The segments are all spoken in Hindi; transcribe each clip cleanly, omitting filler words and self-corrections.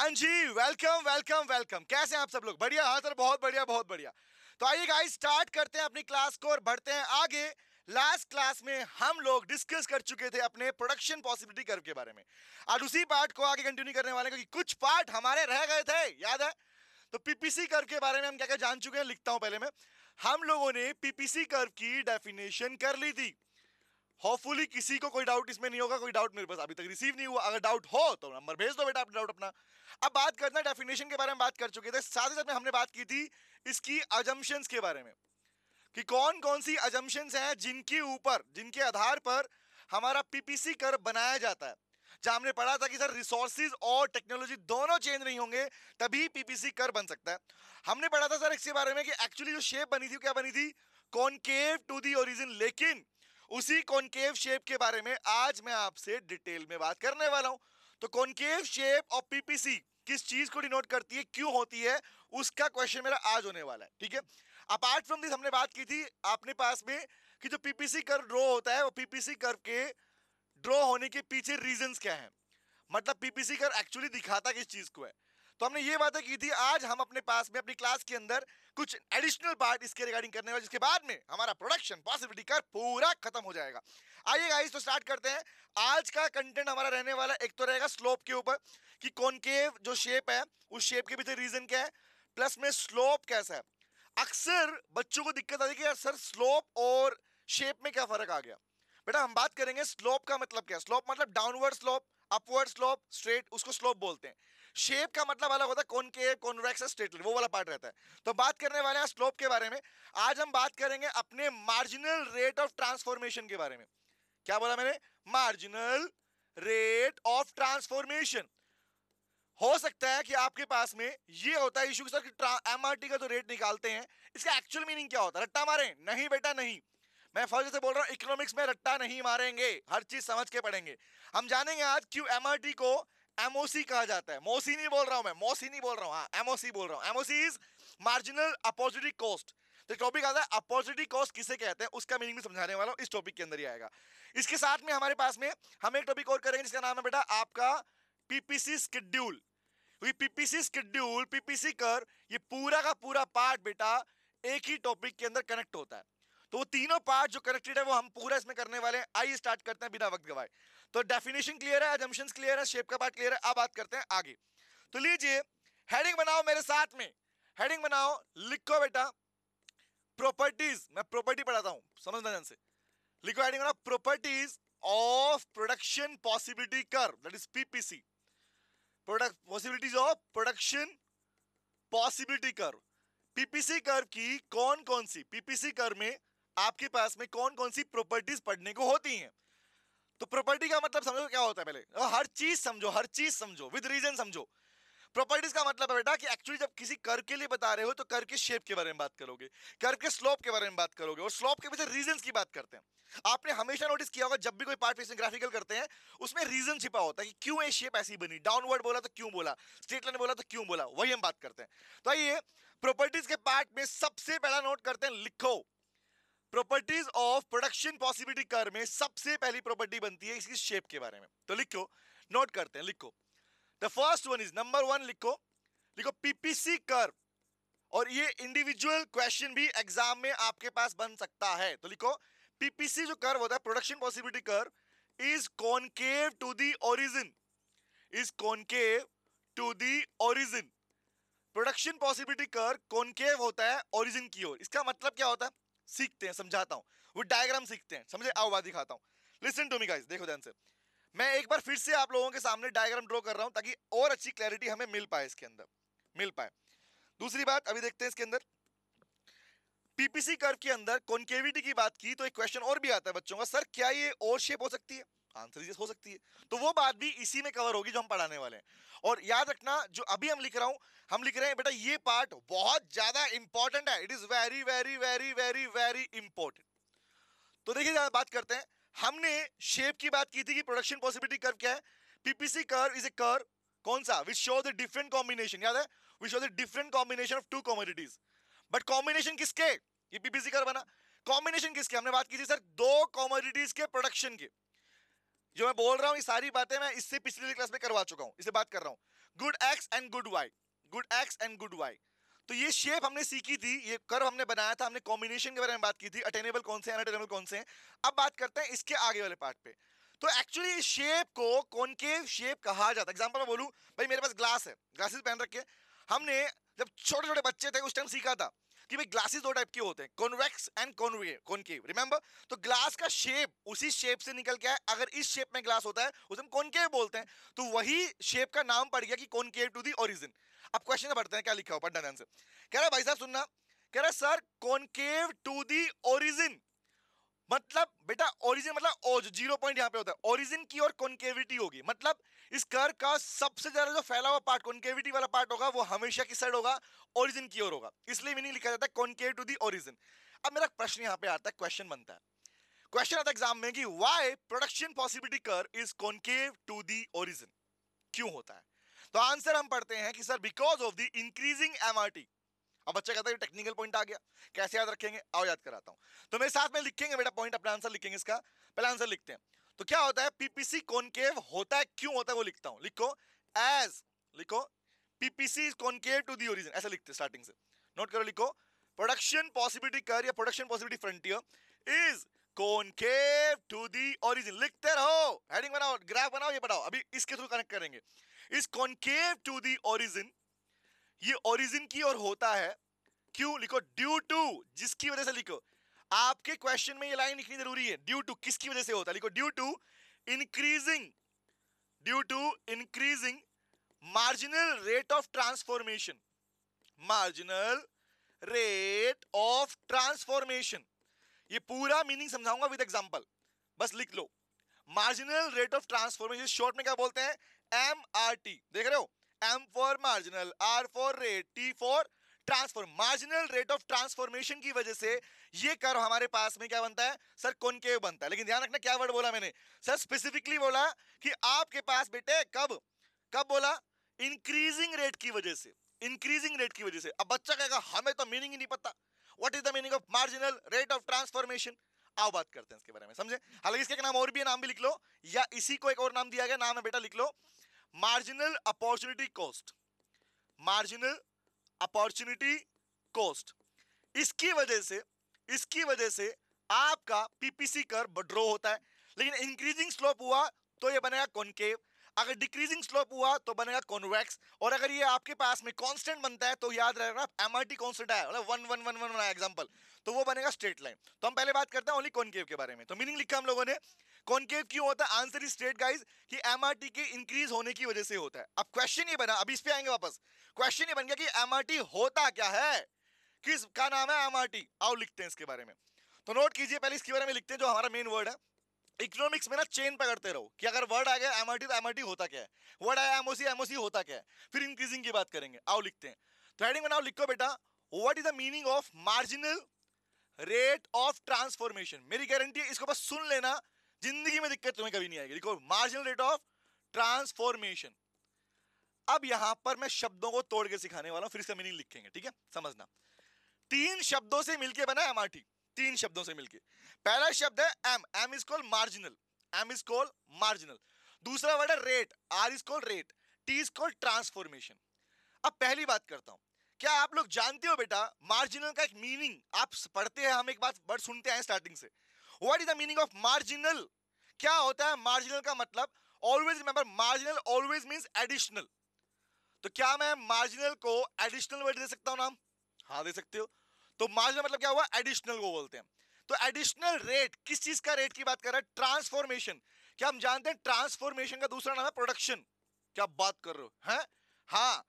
हाँ जी, वेलकम वेलकम वेलकम। कैसे हैं आप सब लोग? बढ़िया? हाँ सर, बहुत बढ़िया बहुत बढ़िया। तो आइए गाइस, स्टार्ट करते हैं अपनी क्लास को और बढ़ते हैं आगे। लास्ट क्लास में हम लोग डिस्कस कर चुके थे अपने प्रोडक्शन पॉसिबिलिटी कर्व के बारे में। आज उसी पार्ट को आगे कंटिन्यू करने वाले हैं, क्योंकि कुछ पार्ट हमारे रह गए थे, याद है? तो पीपीसी कर्व के बारे में हम क्या क्या जान चुके हैं, लिखता हूं पहले मैं। हम लोगों ने पीपीसी कर्व की डेफिनेशन कर ली थी। होपफुली किसी को कोई डाउट इसमें नहीं होगा। कोई डाउट मेरे पास अभी तक रिसीव नहीं हुआ। अगर डाउट हो तो नंबर भेज दो बेटा, अपना डाउट अपना। अब बात करना, डेफिनेशन के बारे में बात कर चुके थे, साथ ही साथ में हमने बात की थी इसकी अजम्पशंस के बारे में, कि कौन कौन सी अजम्पशंस हैं जिनके ऊपर, जिनके आधार पर हमारा पीपीसी कर्व बनाया जाता है। जहां हमने पढ़ा था कि सर रिसोर्सेज और टेक्नोलॉजी दोनों चेंज नहीं होंगे तभी पीपीसी कर्व बन सकता है। हमने पढ़ा था सर इसके बारे में कि एक्चुअली जो शेप बनी थी, क्या बनी थी? Concave to the origin. लेकिन उसी कॉनकेव शेप के बारे में आज मैं आपसे डिटेल में बात करने वाला हूं। तो कॉनकेव शेप ऑफ पीपीसी किस चीज को डिनोट करती है, क्यों होती है, उसका क्वेश्चन मेरा आज होने वाला है। ठीक है, अपार्ट फ्रॉम दिस हमने बात की थी आपने पास में कि जो पीपीसी कर्व ड्रॉ होता है, वो पीपीसी कर्व के ड्रॉ होने के पीछे रीजंस क्या हैं, मतलब पीपीसी कर्व एक्चुअली दिखाता किस चीज को है। तो हमने ये बातें की थी। आज हम अपने पास में अपनी क्लास के अंदर कुछ एडिशनल पार्ट इसके रिगार्डिंग करने वाले, जिसके बाद में हमारा प्रोडक्शन पॉसिबिलिटी कर्व पूरा खत्म हो जाएगा। आइए गाइस, तो स्टार्ट करते हैं। आज का कंटेंट हमारा रहने वाला, एक तो रहेगा स्लोप के ऊपर, कि कॉनकेव जो शेप है उस शेप के पीछे रीजन क्या है, प्लस में स्लोप कैसा है। अक्सर बच्चों को दिक्कत आती है कि यार सर स्लोप और शेप में क्या फर्क आ गया। बेटा हम बात करेंगे स्लोप का मतलब क्या है। स्लोप मतलब downward slope, upward slope, straight, उसको स्लोप बोलते हैं। शेप का मतलब अलग होता है, कॉनकेव, कॉन्वेक्स, स्ट्रेट, वो वाला पार्ट रहता है। तो बात करने वाले हैं स्लोप के बारे में। आज हम बात करेंगे अपने मार्जिनल रेट ऑफ ट्रांसफॉर्मेशन के बारे में। क्या बोला मैंने? Marginal rate of transformation. हो सकता है कि आपके पास में ये होता है इशू, सर एमआरटी का जो रेट निकालते हैं इसका एक्चुअल मीनिंग क्या होता है? रट्टा मारे? नहीं बेटा नहीं। मैं फर्ज से बोल रहा हूं, इकोनॉमिक्स में रट्टा नहीं मारेंगे, हर चीज समझ के पढ़ेंगे। हम जानेंगे आज क्यों एमआरटी को एमओसी कहा जाता है। मोसी नहीं बोल रहा हूं मैं, मोसी नहीं बोल रहा हूं, हाँ एमओसी बोल रहा हूं। MOC is marginal opportunity cost. तो टॉपिक आता है अपॉर्चुनिटी कॉस्ट किसे कहते हैं, उसका मीनिंग भी समझाने वाला हूं, इस टॉपिक के अंदर ही आएगा। इसके साथ में हमारे पास में हम एक टॉपिक और करेंगे जिसका नाम है बेटा आपका PPC schedule. PPC schedule, PPC curve, ये पूरा का पूरा पार्ट बेटा एक ही टॉपिक के अंदर कनेक्ट होता है। तो वो तीनों पार्ट जो कनेक्टेड है वो हम पूरा इसमें करने वाले हैं। आइए स्टार्ट करते हैं बिना वक्त गवाए। तो डेफिनेशन क्लियर है, अजम्पशंस क्लियर है, शेप का पार्ट क्लियर है। अब बात करते हैं आगे। तो लीजिए हेडिंग बनाओ मेरे साथ में, हेडिंग बनाओ, लिखो बेटा प्रॉपर्टीज। मैं प्रॉपर्टी पढ़ाता हूं, समझना ध्यान से। लिखो हेडिंग बनाओ, properties of production possibility curve, that is PPC. Product possibilities of production possibility curve. PPC curve की कौन कौन सी, पीपीसी कर्व में आपके पास में कौन कौन सी प्रॉपर्टीज पढ़ने को होती हैं। तो प्रॉपर्टी का मतलब समझो क्या होता है, पहले हर चीज समझो, हर चीज समझो, विद रीजन समझो। प्रॉपर्टीज का मतलब है बेटा कि एक्चुअली जब किसी कर्व के लिए बता रहे हो तो कर्व के शेप के बारे में बात करोगे, कर्व के स्लोप के बारे में बात करोगे, और स्लोप के पीछे रीजंस की बात करते हैं। आपने हमेशा नोटिस किया होगा जब भी कोई पार्ट फेसिंग ग्राफिकल करते हैं उसमें रीजन छिपा होता है कि क्यों ये शेप ऐसी बनी, डाउनवर्ड बोला तो क्यों बोला, स्ट्रेट लाइन बोला तो क्यों बोला, वही हम बात करते हैं। तो आइए प्रॉपर्टीज के पार्ट में सबसे पहला नोट करते हैं, लिखो properties of production possibility curve में सबसे पहली प्रॉपर्टी बनती है इसकी शेप के बारे में। तो लिखो, नोट करते हैं, लिखो। The first one is, number one लिखो, लिखो पीपीसी कर्व। और ये इंडिविजुअल क्वेश्चन भी एग्जाम में आपके पास बन सकता है। तो लिखो पीपीसी जो कर्व होता है, production possibility curve, is concave to the origin, is concave to the origin. Production possibility curve concave होता है ओरिजिन की ओर। इसका मतलब क्या होता है, सीखते हैं, समझाता हूं, वो डायग्राम सीखते हैं, समझे? आओ बात दिखाता हूं। लिसन टू मी गाइस, देखो ध्यान से। मैं एक बार फिर से आप लोगों के सामने डायग्राम ड्रॉ कर रहा हूं ताकि और अच्छी क्लैरिटी हमें मिल पाए, इसके अंदर मिल पाए। दूसरी बात अभी देखते हैं इसके अंदर, पीपीसी कर्व के अंदर कॉनकेविटी की बात की तो एक क्वेश्चन और भी आता है बच्चों का, सर क्या ये और शेप हो सकती है? आंसर इज हो सकती है। तो वो बात भी इसी में कवर होगी जो हम पढ़ाने वाले हैं। और याद रखना जो अभी हम लिख रहा हूं, हम लिख रहे हैं बेटा ये पार्ट बहुत ज्यादा इंपॉर्टेंट है, it is very very very very very important. तो देखिए बात करते हैं, हमने शेप की बात की थी कि प्रोडक्शन पॉसिबिलिटी कर्व क्या है। PPC curve is a curve, कौन सा? Which show the different combination, याद है? Which show the different combination of to commodities. But combination किसके? ये पीपीसी कर्व बना, कॉम्बिनेशन किसके? हमने बात की थी सर दो कमोडिटीज के प्रोडक्शन के। जो मैं बोल रहा हूं ये सारी बातें मैं इससे पिछली क्लास में करवा चुका हूं, इससे बात कर रहा हूं। Good X and good Y, good X and good Y. तो ये शेप हमने सीखी थी, ये कर्व हमने बनाया था, हमने कॉम्बिनेशन के बारे में बात की थी, अटेनेबल कौन से हैं, अनअटेनेबल कौन से हैं। अब बात करते हैं इसके आगे वाले पार्ट पे। तो एक्चुअली इस शेप को कॉनकेव शेप कहा जाता है। एग्जांपल मैं बोलूं, भाई मेरे पास ग्लास है, ग्लासेस पहन रखे, हमने जब छोटे छोटे बच्चे थे उस टाइम सीखा था कि भाई ग्लासेस दो टाइप के होते हैं, कॉन्वेक्स एंड कॉनकेव, रिमेंबर। तो ग्लास का शेप उसी शेप से निकल के आया, अगर इस शेप में ग्लास होता है उसे हम कॉनकेव बोलते हैं, तो वही शेप का नाम पड़ गया कि कॉनकेव टू द ओरिजिन। अब क्वेश्चन पढ़ते हैं, क्या लिखा हो, पढ़ना ध्यान से। कह रहा भाई साहब सुनना, कह रहा sir concave to the origin, मतलब बेटा ओरिजिन मतलब ओ जो 0 पॉइंट यहां पे होता है, ओरिजिन की और कॉनकेविटी होगी, मतलब इस कर्व का सबसे ज्यादा जो फैला हुआ पार्ट, कॉनकेविटी वाला पार्ट होगा, वो हमेशा किस साइड होगा, ओरिजिन की ओर होगा, इसलिए मीनिंग लिखा जाता है कॉनकेव टू दी ओरिजिन। अब मेरा प्रश्न यहां पे आता है, क्वेश्चन बनता है, क्वेश्चन आता है एग्जाम में कि why production possibility curve is concave to the origin, क्यों होता है। तो आंसर हम पढ़ते हैं कि sir because of the increasing MRT. अब बच्चा कहता है टेक्निकल पॉइंट आ गया, कैसे याद रखेंगे, आओ याद कराता हूं। तो मेरे साथ में लिखेंगे बेटा पॉइंट, अपना आंसर लिखेंगे, इसका पहला आंसर लिखते हैं। तो क्या होता है, पीपीसी कॉनकेव होता है, क्यों होता है वो लिखता हूं, लिखो एज, लिखो PPC is concave to the origin, ऐसा लिखते हैं स्टार्टिंग से, नोट करो, लिखो प्रोडक्शन पॉसिबिलिटी कर्व या production possibility frontier is concave to the origin, लिखते रहो, हेडिंग बनाओ, ग्राफ बनाओ, ये पढ़ाओ, अभी इसके थ्रू कनेक्ट करेंगे। Is concave to the origin, ये ओरिजिन की ओर होता है, क्यों, लिखो ड्यू टू, जिसकी वजह से, लिखो आपके क्वेश्चन में ये लाइन लिखनी जरूरी है, ड्यू टू किसकी वजह से होता है, लिखो due to increasing, due to increasing marginal rate of transformation, marginal rate of transformation. ये पूरा मीनिंग समझाऊंगा विद एग्जांपल, बस लिख लो, marginal rate of transformation short में क्या बोलते हैं, एम आर टी, देख रहे हो, M for marginal, R for rate, T for transform, marginal rate of transformation की वजह से ये कर्व हमारे पास में क्या बनता है, सर कॉनकेव बनता है। लेकिन ध्यान रखना क्या वर्ड बोला मैंने, सर स्पेसिफिकली बोला कि आपके पास बेटे कब, कब बोला, इंक्रीजिंग रेट की वजह से, इंक्रीजिंग रेट की वजह से। अब बच्चा कहेगा हमें तो मीनिंग ही नहीं पता, what is the meaning of marginal rate of transformation, आओ बात करते हैं इसके बारे में, समझे। हालांकि इसके नाम और भी है, नाम भी लिख लो, या इसी को एक और नाम दिया गया, नाम है बेटा लिख लो, marginal opportunity cost, marginal opportunity cost. इसकी वजह से, इसकी वजह से आपका पीपीसी कर्व ड्रॉ होता है, लेकिन इंक्रीजिंग स्लोप हुआ तो ये बनेगा कॉनकेव, अगर डिक्रीजिंग स्लोप हुआ तो बनेगा कॉन्वेक्स, और अगर ये आपके पास में कांस्टेंट बनता है तो याद रखना एमआरटी कांस्टेंट है, मतलब 1 1 1 1 एग्जांपल, तो वो बनेगा स्ट्रेट लाइन। तो हम पहले बात करते हैं ओनली कॉनकेव के बारे में। तो मीनिंग लिखा हम लोगों ने, कॉनकेव क्यों होता है, आंसर इज स्ट्रेट गाइस, कि एमआरटी के इंक्रीज होने की वजह से होता है। अब क्वेश्चन ये बना, अभी इस पे आएंगे वापस, क्वेश्चन ये बन गया कि एमआरटी होता क्या है, किसका नाम है एमआरटी, आओ लिखते हैं इसके बारे में। तो नोट कीजिए, पहले इसके बारे में लिखते हैं जो हमारा मेन वर्ड है। इकोनॉमिक्स में ना चेन पकड़ते रहो कि अगर वर्ड आ गया एमआरटी तो एमआरटी होता क्या है, वर्ड आया एमओसी, एमओसी होता क्या है, फिर इंक्रीजिंग की बात करेंगे, आओ लिखते हैं। तो हेडिंग बनाओ, लिखो बेटा what is the meaning of marginal rate of transformation, मेरी गारंटी है इसको बस सुन लेना, जिंदगी में दिक्कत तुम्हें कभी नहीं आएगी। लिखो मार्जिनल रेट ऑफ ट्रांसफॉर्मेशन। अब यहां पर मैं शब्दों को तोड़ के सिखाने वाला हूं, फिर इसका मीनिंग लिखेंगे, ठीक है, समझना। तीन शब्दों से मिलके बना एमआरटी, तीन शब्दों से मिलके। पहला शब्द है M, M is called marginal, M is called marginal. दूसरा वर्ड है rate, R is called rate, T is called transformation. अब पहली बात करता हूं, क्या आप लोग जानते हो बेटा मार्जिनल का एक मीनिंग, आप पढ़ते हैं, हम एक बात वर्ड सुनते हैं स्टार्टिंग से, what is the meaning of marginal, क्या होता है मार्जिनल का मतलब, always remember marginal always means additional. तो क्या मैं मार्जिनल को एडिशनल वर्ड दे सकता हूं नाम, हाँ दे सकते हो। तो मार्जिनल मतलब क्या हुआ, एडिशनल को बोलते हैं। तो एडिशनल रेट, किस चीज का रेट की बात कर रहा है, ट्रांसफॉर्मेशन। क्या हम जानते हैं ट्रांसफॉर्मेशन का दूसरा नाम है प्रोडक्शन, क्या बात कर रहे हो हैं, हाँ,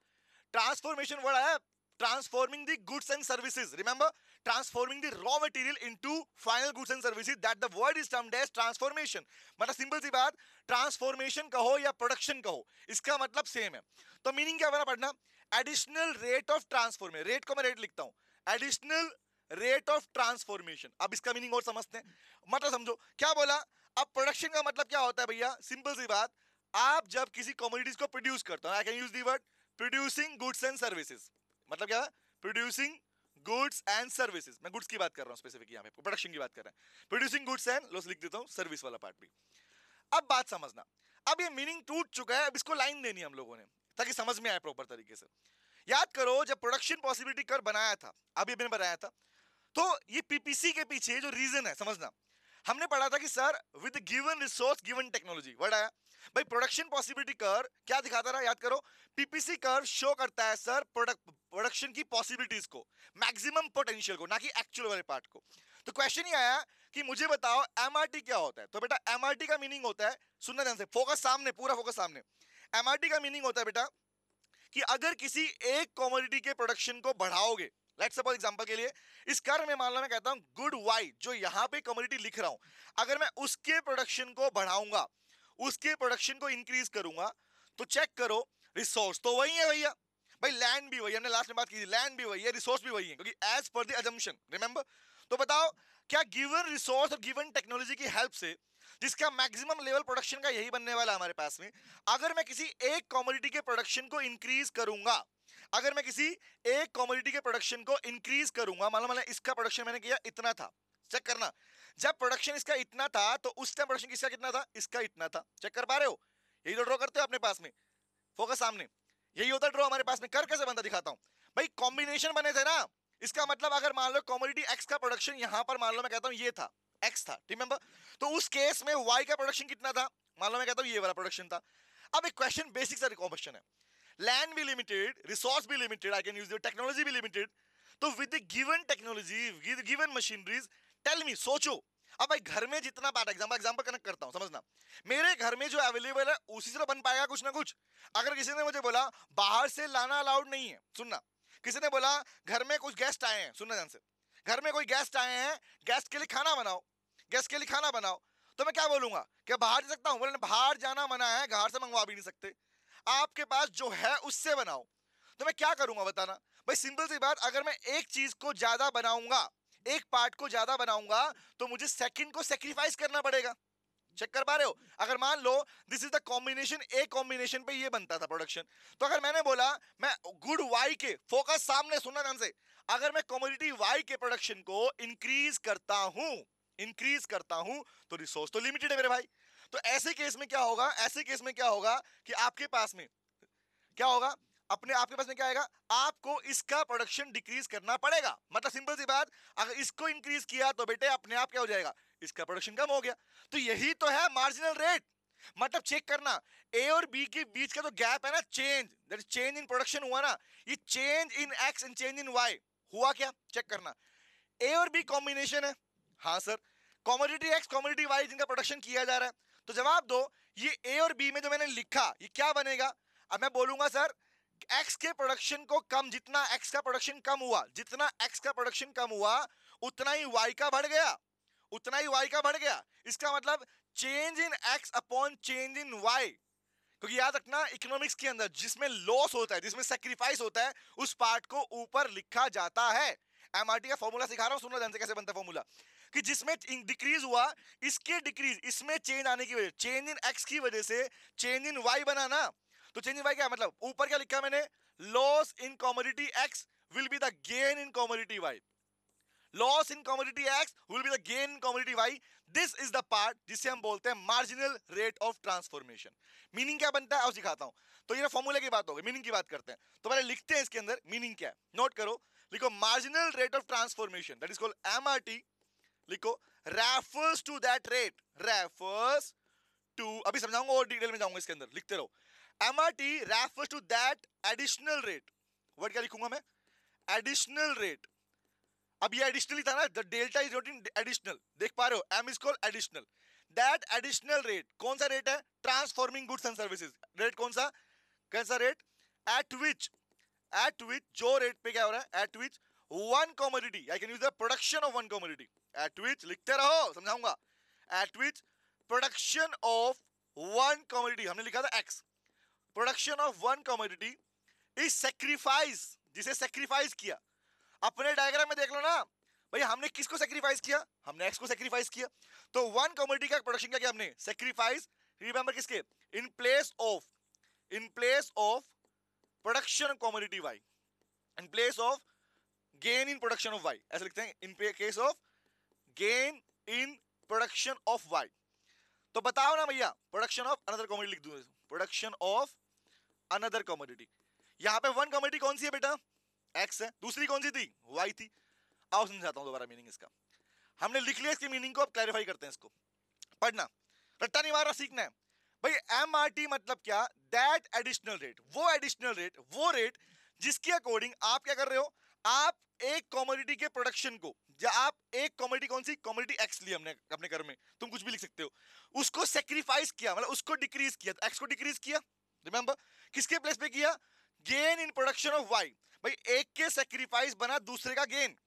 ट्रांसफॉर्मेशन वर्ड है, transforming the goods and services, remember transforming the raw material into final goods and services, that the word is termed as transformation. मतलब सिंपल सी बात, ट्रांसफॉर्मेशन कहो या प्रोडक्शन कहो, इसका मतलब सेम है। तो मीनिंग क्या बना पढ़ना, additional rate of transformation, rate को मैं रेट लिखता हूं, एडिशनल रेट ऑफ ट्रांसफॉर्मेशन। अब इसका मीनिंग और समझते हैं, मतलब समझो क्या बोला। अब प्रोडक्शन का मतलब क्या होता है भैया, सिंपल सी बात, आप जब किसी कमोडिटीज को प्रोड्यूस करते हो, आई can use the word producing goods and services, मतलब क्या है, प्रोड्यूसिंग गुड्स एंड सर्विसेज, मैं गुड्स की बात कर रहा हूं स्पेसिफिक, यहां पे प्रोडक्शन की बात कर रहे हैं, प्रोड्यूसिंग गुड्स एंड लॉस लिख देता हूं, सर्विस वाला पार्ट भी। अब बात समझना, अब ये मीनिंग टूट चुका है, अब इसको लाइन देनी है हम लोगों ने। ताकि समझ में आए प्रॉपर तरीके से। याद करो जब प्रोडक्शन पॉसिबिलिटी कर्व बनाया था, अभी मैंने बनाया था, तो ये पीपीसी के पीछे जो रीजन है समझना, हमने पढ़ा था कि sir with given resource given technology, word आया भाई। प्रोडक्शन पॉसिबिलिटी कर्व क्या दिखाता रहा, याद करो, पीपीसी कर्व शो करता है सर प्रोडक्शन की पॉसिबिलिटीज को, मैक्सिमम पोटेंशियल को, ना कि एक्चुअल वाले पार्ट को। तो क्वेश्चन ही आया कि मुझे बताओ एमआरटी क्या होता है। तो बेटा एमआरटी का मीनिंग होता है, सुनना ध्यान से, फोकस सामने, पूरा फोकस सामने। एमआरटी का मीनिंग होता है बेटा कि अगर किसी एक कमोडिटी के प्रोडक्शन को बढ़ाओगे, लेट्स सपोज एग्जांपल के लिए इस कर्व में मान लो मैं कहता हूं गुड वाई, जो यहां पे कमोडिटी लिख रहा हूं, अगर मैं उसके प्रोडक्शन को बढ़ाऊंगा, उसके प्रोडक्शन को इंक्रीज करूंगा, तो चेक करो रिसोर्स तो वही है भैया, भाई लैंड भी वही, हमने लास्ट में बात की थी, लैंड भी वही है, रिसोर्स भी वही है, क्योंकि as per the assumption, remember. तो बताओ क्या गिवन रिसोर्स और गिवन टेक्नोलॉजी की हेल्प से, जिसका मैक्सिमम लेवल प्रोडक्शन का यही बनने वाला हमारे पास में, अगर मैं किसी एक कमोडिटी के प्रोडक्शन को इंक्रीज करूंगा, अगर मैं किसी एक कमोडिटी के प्रोडक्शन को इंक्रीज करूंगा, मान लो इसका प्रोडक्शन मैंने किया इतना था, चेक करना, जब प्रोडक्शन इसका इतना था तो उस टाइम प्रोडक्शन किसका कितना था, इसका इतना था, चेक कर पा रहे हो, यही तो ड्रॉ करते हो अपने पास में, फोकस सामने, यही होता ड्रॉ हमारे पास में। कर कैसे बनता दिखाता हूं भाई, कॉम्बिनेशन बने थे ना, इसका मतलब अगर मान लो कमोडिटी एक्स का प्रोडक्शन यहां पर मान लो मैं कहता हूं ये था, एक्स था, रिमेंबर, तो उस केस में वाई का प्रोडक्शन कितना था, मान लो मैं कहता हूं ये वाला प्रोडक्शन था। अब एक क्वेश्चन, बेसिक सा क्वेश्चन है, लैंड भी लिमिटेड, रिसोर्स भी limited, I can use your technology भी लिमिटेड, तो with the given technology, with given machineries, tell me, सोचो, अब भाई घर में जितना पार्ट, एग्जांपल कनेक्ट करता हूं, समझना, मेरे घर में जो अवेलेबल है उसी से तो बन पाएगा कुछ ना कुछ। अगर किसी ने मुझे बोला बाहर से लाना अलाउड नहीं है, सुनना, किसी ने बोला घर में कुछ गेस्ट आए हैं, सुनना ध्यान से, घर में कोई गेस्ट आए हैं, गेस्ट के लिए खाना बनाओ, गेस्ट के लिए खाना बनाओ, तो मैं क्या बोलूंगा, क्या बाहर जा सकता हूं, बोले बाहर जाना मना है, घर से मंगवा भी नहीं सकते, आपके पास जो है उससे बनाओ। तो मैं क्या करूंगा बताना भाई, सिंपल सी बात, अगर मैं एक चीज को ज्यादा बनाऊंगा, एक पार्ट को ज्यादा बनाऊंगा, तो मुझे सेकंड को सेक्रीफाइस करना पड़ेगा। चेक कर पा रहे हो, अगर मान लो दिस इज द कॉम्बिनेशन, एक कॉम्बिनेशन पे ये बनता था प्रोडक्शन, तो अगर मैंने बोला मैं गुड वाई के, फोकस सामने, सुनना ध्यान से, अगर मैं कमोडिटी वाई के प्रोडक्शन को इंक्रीज करता हूं, इंक्रीज करता हूं, तो रिसोर्स तो लिमिटेड है मेरे भाई। तो ऐसे केस में क्या होगा, ऐसे केस में क्या होगा कि आपके पास में क्या होगा, अपने आपके पास में क्या आएगा, आपको इसका प्रोडक्शन डिक्रीज करना पड़ेगा। मतलब सिंपल सी बात, अगर इसको इंक्रीज किया तो बेटे अपने आप क्या हो जाएगा, इसका प्रोडक्शन कम हो गया। तो यही तो है मार्जिनल रेट, मतलब चेक करना, ए और बी के बीच का जो गैप है ना, change, that is change in production हुआ ना, ये change in X and change in Y हुआ क्या, चेक करना, ए और बी कॉम्बिनेशन है, हाँ sir, commodity X commodity Y जिनका प्रोडक्शन किया जा रहा है, तो जवाब दो, ये ए और बी में जो मैंने लिखा ये क्या बनेगा। अब मैं बोलूंगा सर एक्स के प्रोडक्शन को कम, जितना एक्स का प्रोडक्शन कम हुआ, जितना एक्स का प्रोडक्शन कम हुआ, उतना ही वाई का बढ़ गया, उतना ही वाई का बढ़ गया। इसका मतलब change in X upon change in Y, क्योंकि याद रखना इकोनॉमिक्स के अंदर जिसमें लॉस होता है, जिसमें सेक्रीफाइस होता है, उस पार्ट को ऊपर लिखा जाता है। एमआरटी का फॉर्मूला सिखा रहा हूं, सुनना ध्यान से कैसे बनता है फॉर्मूला, कि जिसमें डिक्रीज हुआ, इसके डिक्रीज, इसमें चेंज आने की वजह, चेंज इन एक्स की वजह से चेंज इन वाई बना ना, तो चेंज इन वाई क्या मतलब, ऊपर क्या लिखा मैंने, loss in commodity X will be the gain in commodity Y, loss in commodity X will be the gain in commodity Y, this is the part जिसे हम बोलते हैं marginal rate of transformation. Meaning क्या बनता है आओ सिखाता हूं। तो ये फॉर्मूले की बात हो गई, मीनिंग की बात करते हैं, तो पहले लिखते हैं इसके अंदर मीनिंग क्या है, नोट करो, लिखो marginal rate of transformation, that is called MRT, लिखो refers to that rate, refers to, अभी समझाऊंगा और डिटेल में जाऊंगा इसके अंदर, लिखते रहो, MRT refers to that additional rate, word क्या लिखूंगा मैं, एडिशनल रेट। अब ये एडिशनल ही था ना, the delta is not in additional, देख पा रहे हो, M is called additional, that additional rate, कौन सा रेट है, transforming goods and services rate, कौन सा, कैसा rate, at which, at which, जो रेट पे क्या हो रहा है, at which one commodity, I can use the production of one commodity, at which, लिखते रहो समझाऊंगा, at which production of one commodity, हमने लिखा था x, production of one commodity is sacrifice, जिसे सेक्रीफाइस किया, अपने डायग्राम में देख लो ना भाई, हमने किसको सेक्रीफाइस किया, हमने एक्स को सेक्रीफाइस किया, तो वन कमोडिटी का प्रोडक्शन क्या किया हमने, सेक्रीफाइस, रिमेंबर किसके, in place of, in place of production of commodity Y, in place of gain in production of Y, ऐसे लिखते हैं, in case of gain in production of Y. तो बताओ ना भैया, प्रोडक्शन ऑफ अनदर कमोडिटी लिख दूं, प्रोडक्शन ऑफ अनदर कमोडिटी। यहाँ पे वन कमोडिटी कौन सी है बेटा? एक्स है। दूसरी कौन सी थी? वाई थी। आओ समझाता हूं दोबारा मीनिंग इसका। हमने लिख लिया इसके मीनिंग को, अब क्लैरिफाई करते हैं इसको। पढ़ना, रट्टा नहीं मारना, सीखना है भाई। एमआरटी मतलब क्या? दैट एडिशनल रेट, वो एडिशनल रेट, वो रेट जिसके अकॉर्डिंग आप क्या कर रहे हो, आप एक कमोडिटी के प्रोडक्शन को, या आप एक कमोडिटी, कौन सी कमोडिटी एक्स ली हमने अपने घर में, तुम कुछ भी लिख सकते हो, उसको सेक्रीफाइस किया, मतलब उसको डिक्रीज किया, तो एक्स को डिक्रीज किया। रिमेंबर, किसके प्लेस पे किया? Gain in production of Y. भाई एक के सेक्रीफाइस बना दूसरे का गेन,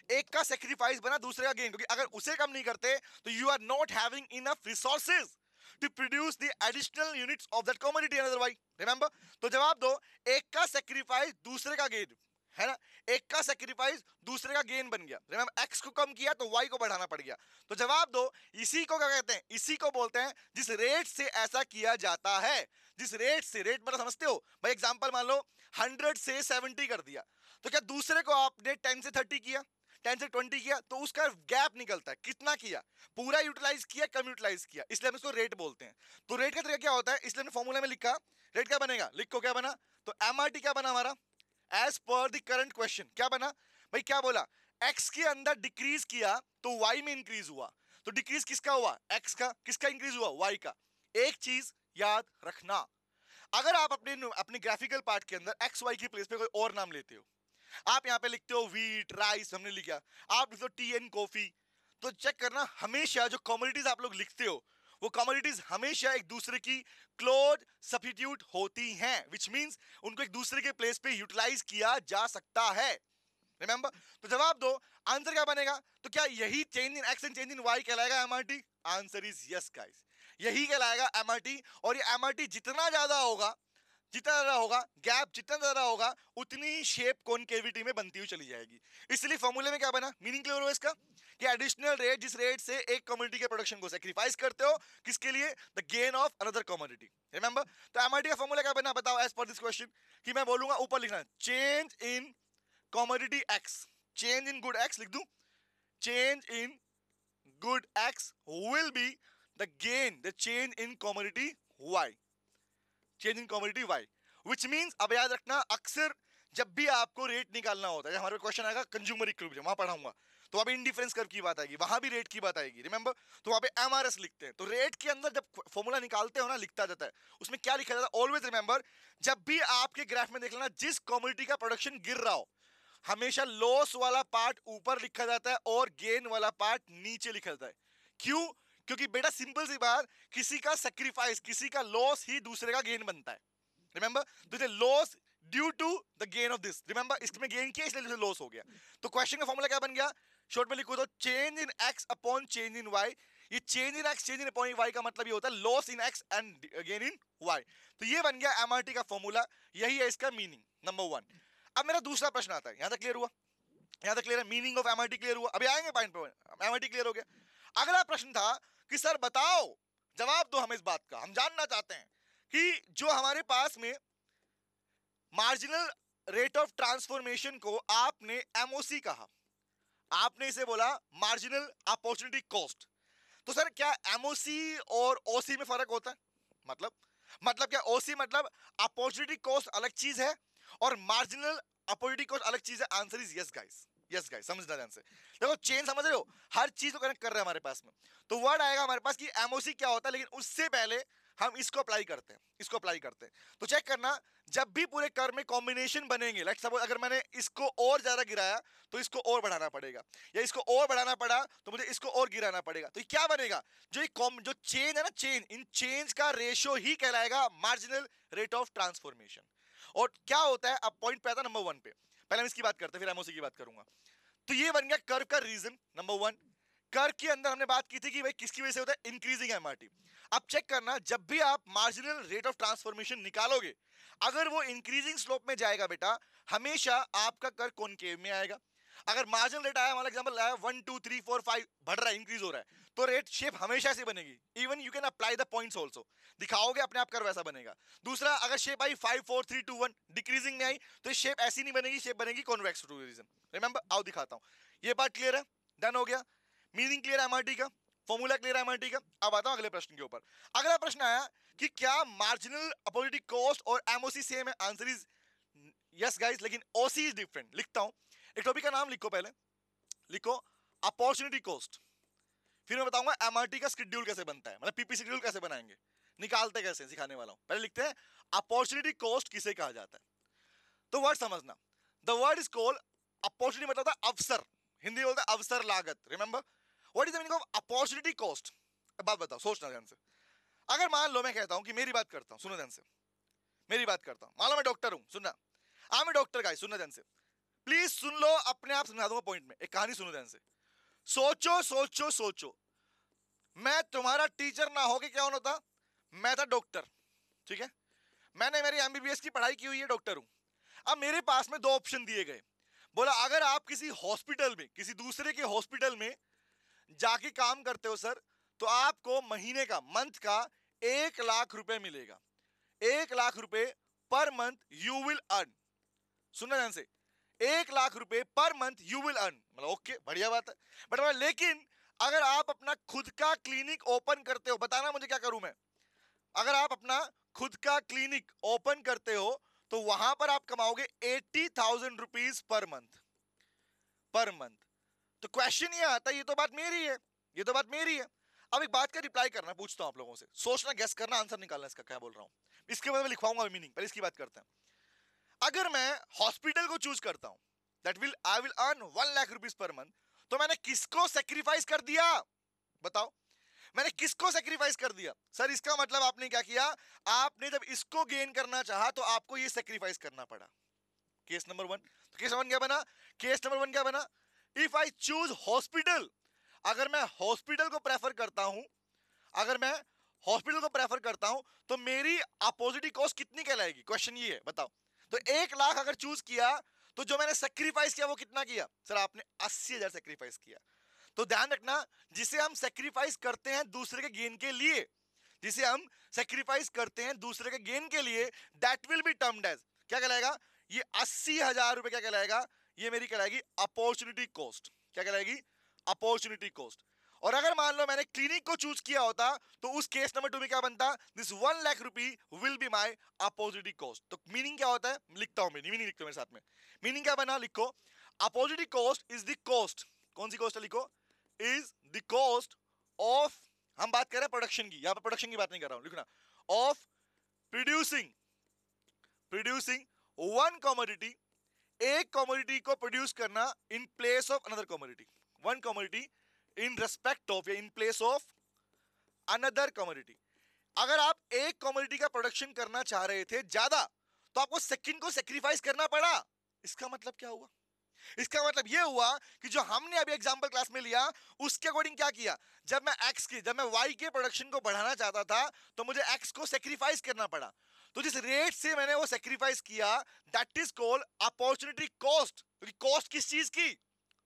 एक का सेक्रीफाइस बना दूसरे का गेन, क्योंकि अगर उसे कम नहीं करते तो you are not having enough resources to produce the additional units of that commodity otherwise. Remember, तो जवाब दो, एक का सेक्रीफाइस दूसरे का गेन है ना, एक का सेक्रीफाइस दूसरे का गेन बन गया। रिमेंबर, एक्स को कम किया तो वाई को बढ़ाना पड़ गया। तो जवाब दो, इसी को क्या कहते हैं? इसी को बोलते हैं जिस रेट से ऐसा किया जाता है। जिस रेट से, रेट मतलब समझते हो भाई, एग्जांपल मान लो 100 से 70 कर दिया, तो क्या दूसरे को आपने 10 से 30 किया, 10 से 20 किया, तो उसका गैप निकलता है, कितना किया, पूरा यूटिलाइज किया, कम यूटिलाइज किया, इसलिए हम इसको रेट बोलते हैं। तो रेट का तरीका क्या होता है, इसलिए हमने फॉर्मूला में लिखा, रेट क्या बनेगा, लिखो क्या बना, तो एमआरटी क्या बना हमारा, as per the current question क्या बना भाई, क्या बोला, एक्स के अंदर डिक्रीज किया तो वाई में इंक्रीज हुआ, तो डिक्रीज किसका हुआ, एक्स का, किसका इंक्रीज हुआ, वाई का। एक चीज याद रखना, अगर आप अपने अपने ग्राफिकल पार्ट के अंदर एक्स वाई की प्लेस पे कोई और नाम लेते हो, आप यहाँ पे लिखते हो व्हीट, राइस, हमने लिखा, आप लिखते हो टी एंड कॉफी, तो चेक करना हमेशा जो कमोडिटीज आप लोग लिखते हो, वो कमोडिटीज हमेशा एक दूसरे की क्लोज सब्स्टिट्यूट होती हैं, विच मींस उनको एक दूसरे के प्लेस पे यूटिलाइज किया जा सकता है। रिमेंबर, तो जवाब दो, आंसर क्या बनेगा, तो क्या यही change in X and change in Y कहलाएगा MRT? Answer is yes guys, यही कहलाएगा एमआरटी। और ये एमआरटी जितना ज्यादा होगा, जितना ज्यादा होगा गैप, जितना ज्यादा होगा उतनी शेप कॉनकेविटी में बनती हुई चली जाएगी। इसलिए फॉर्मूले में क्या बना, मीनिंग क्लियर हो इसका, कि एडिशनल रेट, जिस रेट से एक कमोडिटी के प्रोडक्शन को सैक्रिफाइस करते हो, किसके लिए, the gain of another commodity. Remember, तो एमआरटी का फॉर्मूला क्या बना, बताओ एज पर दिस क्वेश्चन, कि मैं बोलूंगा ऊपर लिखना change in commodity X, change in good X लिख दूं, change in good X will be the gain, the change in commodity Y, change in commodity Y, which means, अब याद रखना, अक्सर जब भी आपको रेट निकालना होता है, हमारे क्वेश्चन आएगा कंज्यूमर इक्विलिब्रियम, वहां पढ़ाऊंगा, तो वहां पे इंडिफरेंस कर्व की बात आएगी, वहां भी रेट की बात आएगी। रिमेंबर, तो वहां पे एमआरएस लिखते हैं, तो रेट के अंदर जब फॉर्मूला निकालते हो ना, लिखता जाता है, उसमें क्या लिखा जाता है, ऑलवेज रिमेंबर, जब भी आपके ग्राफ में देख लेना, जिस कमोडिटी का प्रोडक्शन गिर रहा हो, हमेशा लॉस वाला पार्ट ऊपर लिखा जाता है और गेन वाला पार्ट नीचे लिखा जाता है। क्यों? क्योंकि बेटा सिंपल सी बात, किसी का सेक्रीफाइस, किसी का लॉस ही दूसरे का गेन बनता है। रिमेंबर, तो loss due to the gain of this, remember इसमें गेन किया इसलिए लॉस हो गया। तो क्वेश्चन का फॉर्मूला क्या बन गया, शॉर्ट में लिखो तो change in X upon change in Y. ये change in X, change in upon Y का मतलब ये होता है loss in X and gain in Y. तो ये बन गया एमआरटी का फॉर्मूला, यही है इसका मीनिंग नंबर 1। अब मेरा दूसरा प्रश्न आता है, यहां तक क्लियर हुआ, यहां तक क्लियर है, मीनिंग ऑफ एमआरटी क्लियर हुआ, अभी आएंगे पॉइंट पे, एमआरटी क्लियर हो गया। अगला प्रश्न था कि सर बताओ, जवाब दो हमें इस बात का, हम जानना चाहते हैं कि जो हमारे पास में मार्जिनल रेट ऑफ ट्रांसफॉर्मेशन को आपने एमओसी कहा, आपने इसे बोला मार्जिनल अपॉर्चुनिटी कॉस्ट, तो सर क्या एमओसी और ओसी में फर्क होता है? मतलब क्या, ओसी मतलब अपॉर्चुनिटी कॉस्ट अलग चीज है और मार्जिनल अपॉर्चुनिटी कॉस्ट अलग चीज है। Answer is yes guys, yes guys, समझना ध्यान से, देखो चेन समझ रहे हो, हर चीज को कनेक्ट कर रहे हैं हमारे पास में। तो वर्ड आएगा हमारे पास कि एमओसी क्या होता है, लेकिन उससे पहले हम इसको अप्लाई करते हैं, इसको अप्लाई करते हैं। तो चेक करना, जब भी पूरे कर्व में कॉम्बिनेशन बनेंगे, लेट्स सपोज अगर मैंने इसको और ज्यादा गिराया तो इसको और बढ़ाना पड़ेगा, या इसको और बढ़ाना पड़ा तो मुझे इसको और गिराना पड़ेगा, तो ये क्या बनेगा, जो चेन है ना, चेन, इन चेंज का रेशियो ही कहलाएगा मार्जिनल रेट ऑफ ट्रांसफॉर्मेशन। और क्या होता है, अब पॉइंट पे आता है नंबर 1 पे, पहले हम इसकी बात करते हैं फिर एमओसी की बात करूंगा। तो ये बन गया कर्व का रीजन नंबर 1। कर्व के अंदर हमने बात की थी कि भाई किसकी वजह से होता है, इंक्रीजिंग एमआरटी। अब चेक करना, जब भी आप मार्जिनल रेट ऑफ ट्रांसफॉर्मेशन निकालोगे, अगर वो इंक्रीजिंग स्लोप में जाएगा बेटा, हमेशा आपका कर्व कॉनकेव में आएगा। अगर मार्जिनल रेट आया, हमारा एग्जांपल आया 1 2 3 4 5 बढ़ रहा है, इंक्रीज हो रहा है, तो रेट शेप हमेशा से बनेगी। Even you can apply the points also, दिखाओगे अपने आप कर्व वैसा बनेगा। दूसरा, अगर शेप आई 5 4 3 2 1 डिक्रीजिंग में आई, तो शेप ऐसी नहीं बनेगी, शेप बनेगी कॉन्वेक्स टू रीजन। रिमेंबर, आओ दिखाता हूं, ये बात क्लियर है, डन हो गया, मीनिंग क्लियर है एमआरटी का। फॉर्मूला क्लियर है एमआरटी का। अब आता हूं अगले प्रश्न के ऊपर। अगला प्रश्न आया कि क्या मार्जिनल अपॉर्चुनिटी कॉस्ट और एमओसी सेम है? आंसर इज यस गाइस, लेकिन ओसी इज डिफरेंट। लिखता हूं, एक टॉपिक का नाम लिखो, पहले लिखो अपॉर्चुनिटी कॉस्ट, फिर मैं बताऊंगा एमआरटी का शेड्यूल कैसे बनता है, मतलब पीपी शेड्यूल कैसे बनाएंगे, निकालते कैसे, सिखाने वाला हूं। पहले लिखते हैं अपॉर्चुनिटी कॉस्ट किसे कहा जाता है। तो वर्ड समझना, the word is called opportunity, मतलब होता है अवसर, हिंदी में बोलते हैं अवसर लागत। Remember what is the meaning of opportunity cost? बात बताओ, सोचना ध्यान से। अगर मान लो मैं कहता हूं कि मेरी बात करता हूं, सुनो ध्यान से, मेरी बात करता हूं, मान लो मैं डॉक्टर हूं, सुनना, आई एम डॉक्टर गाइस, सुनना ध्यान से, प्लीज सुन लो, अपने आप समझा दूंगा पॉइंट में। एक कहानी सुनो ध्यान से। सोचो सोचो सोचो, मैं तुम्हारा टीचर ना होके क्या होता, मैं था डॉक्टर, ठीक है, मैंने मेरी एमबीबीएस की पढ़ाई की हुई है, डॉक्टर हूं। अब मेरे पास में दो ऑप्शन दिए गए, बोला अगर आप किसी हॉस्पिटल में, किसी दूसरे के हॉस्पिटल में जाके काम करते हो सर, तो आपको महीने का, मंथ का 1 लाख रुपए मिलेगा। 1 लाख रुपए per month you will earn. सुनना ध्यान से, 1 लाख रुपए per month you will earn, मतलब ओके, बढ़िया बात है। बट लेकिन अगर आप अपना खुद का क्लिनिक ओपन करते हो, बताना मुझे क्या करूं मैं, अगर आप अपना खुद का क्लिनिक ओपन करते हो तो वहां पर आप कमाओगे 80,000 rupees per month, per month. तो क्वेश्चन ये आता है, ये तो बात मेरी है, ये तो बात मेरी है। अब एक बात का रिप्लाई करना, पूछता हूं आप लोगों से, सोचना, गेस करना, आंसर निकालना इसका क्या बोल रहा हूं। इसके बाद मैं लिखवाऊंगा मीनिंग, पहले इसकी बात करते हैं। अगर मैं हॉस्पिटल को चूज करता हूं, that will I will earn 1 lakh rupees per month, तो मैंने किसको सेक्रीफाइस कर दिया? बताओ, मैंने किसको सेक्रीफाइस कर दिया? सर इसका मतलब आपने क्या किया, आपने जब इसको गेन करना चाहा तो आपको ये सेक्रीफाइस करना पड़ा। Case number one. तो केस नंबर वन क्या बना? केस नंबर वन क्या बना? इफ आई चूज हॉस्पिटल, अगर मैं हॉस्पिटल को प्रेफर करता हूं, अगर मैं हॉस्पिटल को प्रेफर करता हूं, तो मेरी अपॉर्चुनिटी कॉस्ट कितनी कहलाएगी? क्वेश्चन ये है, बताओ। तो 1 लाख अगर चूज किया, तो जो मैंने सेक्रीफाइस किया वो कितना किया? सर आपने 80,000 सेक्रीफाइस किया। तो ध्यान रखना, जिसे हम सेक्रीफाइस करते हैं दूसरे के गेन के लिए, जिसे हम सेक्रीफाइस करते हैं दूसरे के गेन के लिए, that will be termed as, क्या कहलाएगा? ये 80,000 रुपए क्या कहलाएगा? ये मेरी कहलाएगी अपॉर्चुनिटी कॉस्ट। क्या कहलाएगी? Opportunity cost. और अगर मान लो मैंने क्लिनिक को चूज किया होता, तो उस केस नंबर 2 में क्या बनता? This 1 lakh rupee will be my opportunity cost. तो मीनिंग क्या होता है, लिखता हूं मैं, मीनिंग लिखते मेरे साथ में। मीनिंग क्या बना? लिखो, opportunity cost is the cost, कौन सी कॉस्ट है? लिखो, इज द कॉस्ट ऑफ, हम बात कर रहे हैं प्रोडक्शन की, यहां पर प्रोडक्शन की बात नहीं कर रहा हूं, लिखना, of producing, producing one commodity, एक कमोडिटी को प्रोड्यूस करना in place of another commodity, one commodity in respect of या in place of another commodity. अगर आप एक कमोडिटी का प्रोडक्शन करना चाह रहे थे ज्यादा, तो आपको सेकंड को सेक्रीफाइस करना पड़ा। इसका मतलब क्या हुआ? इसका मतलब यह हुआ कि जो हमने अभी एग्जांपल क्लास में लिया, उसके अकॉर्डिंग क्या किया, जब मैं वाई के प्रोडक्शन को बढ़ाना चाहता था, तो मुझे एक्स को सेक्रीफाइस करना पड़ा। तो जिस रेट से मैंने वो सेक्रीफाइस किया, that is called opportunity cost. क्योंकि कॉस्ट किस चीज की?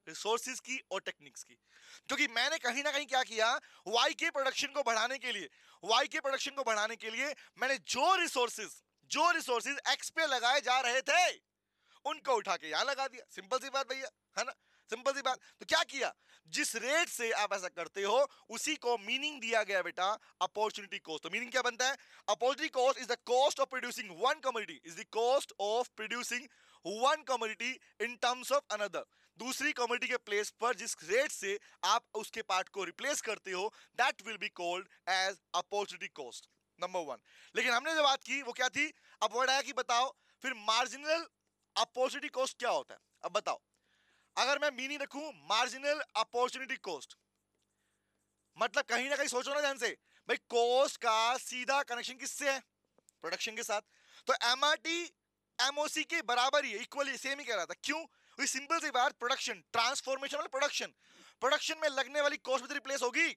रिसोर्सेज की और टेक्निक्स की। क्योंकि मैंने कहीं ना कहीं क्या किया, वाई के प्रोडक्शन को बढ़ाने के लिए, वाई के प्रोडक्शन को बढ़ाने के लिए मैंने जो रिसोर्सेज एक्स पे लगाए जा रहे थे, उनको उठा के यहां लगा दिया। सिंपल सी बात भैया, है ना, सिंपल सी बात। तो क्या किया, जिस रेट से आप ऐसा करते हो, उसी को मीनिंग दिया गया बेटा अपॉर्चुनिटी कॉस्ट। तो मीनिंग क्या बनता है? Opportunity cost is the cost of producing one commodity, is the cost of producing one commodity in terms of another. दूसरी कमोडिटी के प्लेस पर जिस रेट से आप उसके पार्ट को रिप्लेस करते हो, that will be called as opportunity cost, number one. लेकिन हमने जो बात की वो क्या थी? अब वर्ड आया कि बताओ फिर मार्जिनल अपॉर्चुनिटी कॉस्ट क्या होता है। अब बताओ, अगर मैं मीनिंग रखूं मार्जिनल अपॉर्चुनिटी कॉस्ट, मतलब कहीं ना कहीं सोचो ना ध्यान से, भाई कॉस्ट का सीधा कनेक्शन किससे है? प्रोडक्शन के साथ। तो एमआरटी एमओसी के बराबर ही है, इक्वली सेम ही कह रहा था। क्यों? सिंपल सी बात, प्रोडक्शन ट्रांसफॉर्मेशन वाला प्रोडक्शन, प्रोडक्शन में लगने वाली कॉस्ट भी रिप्लेस होगी।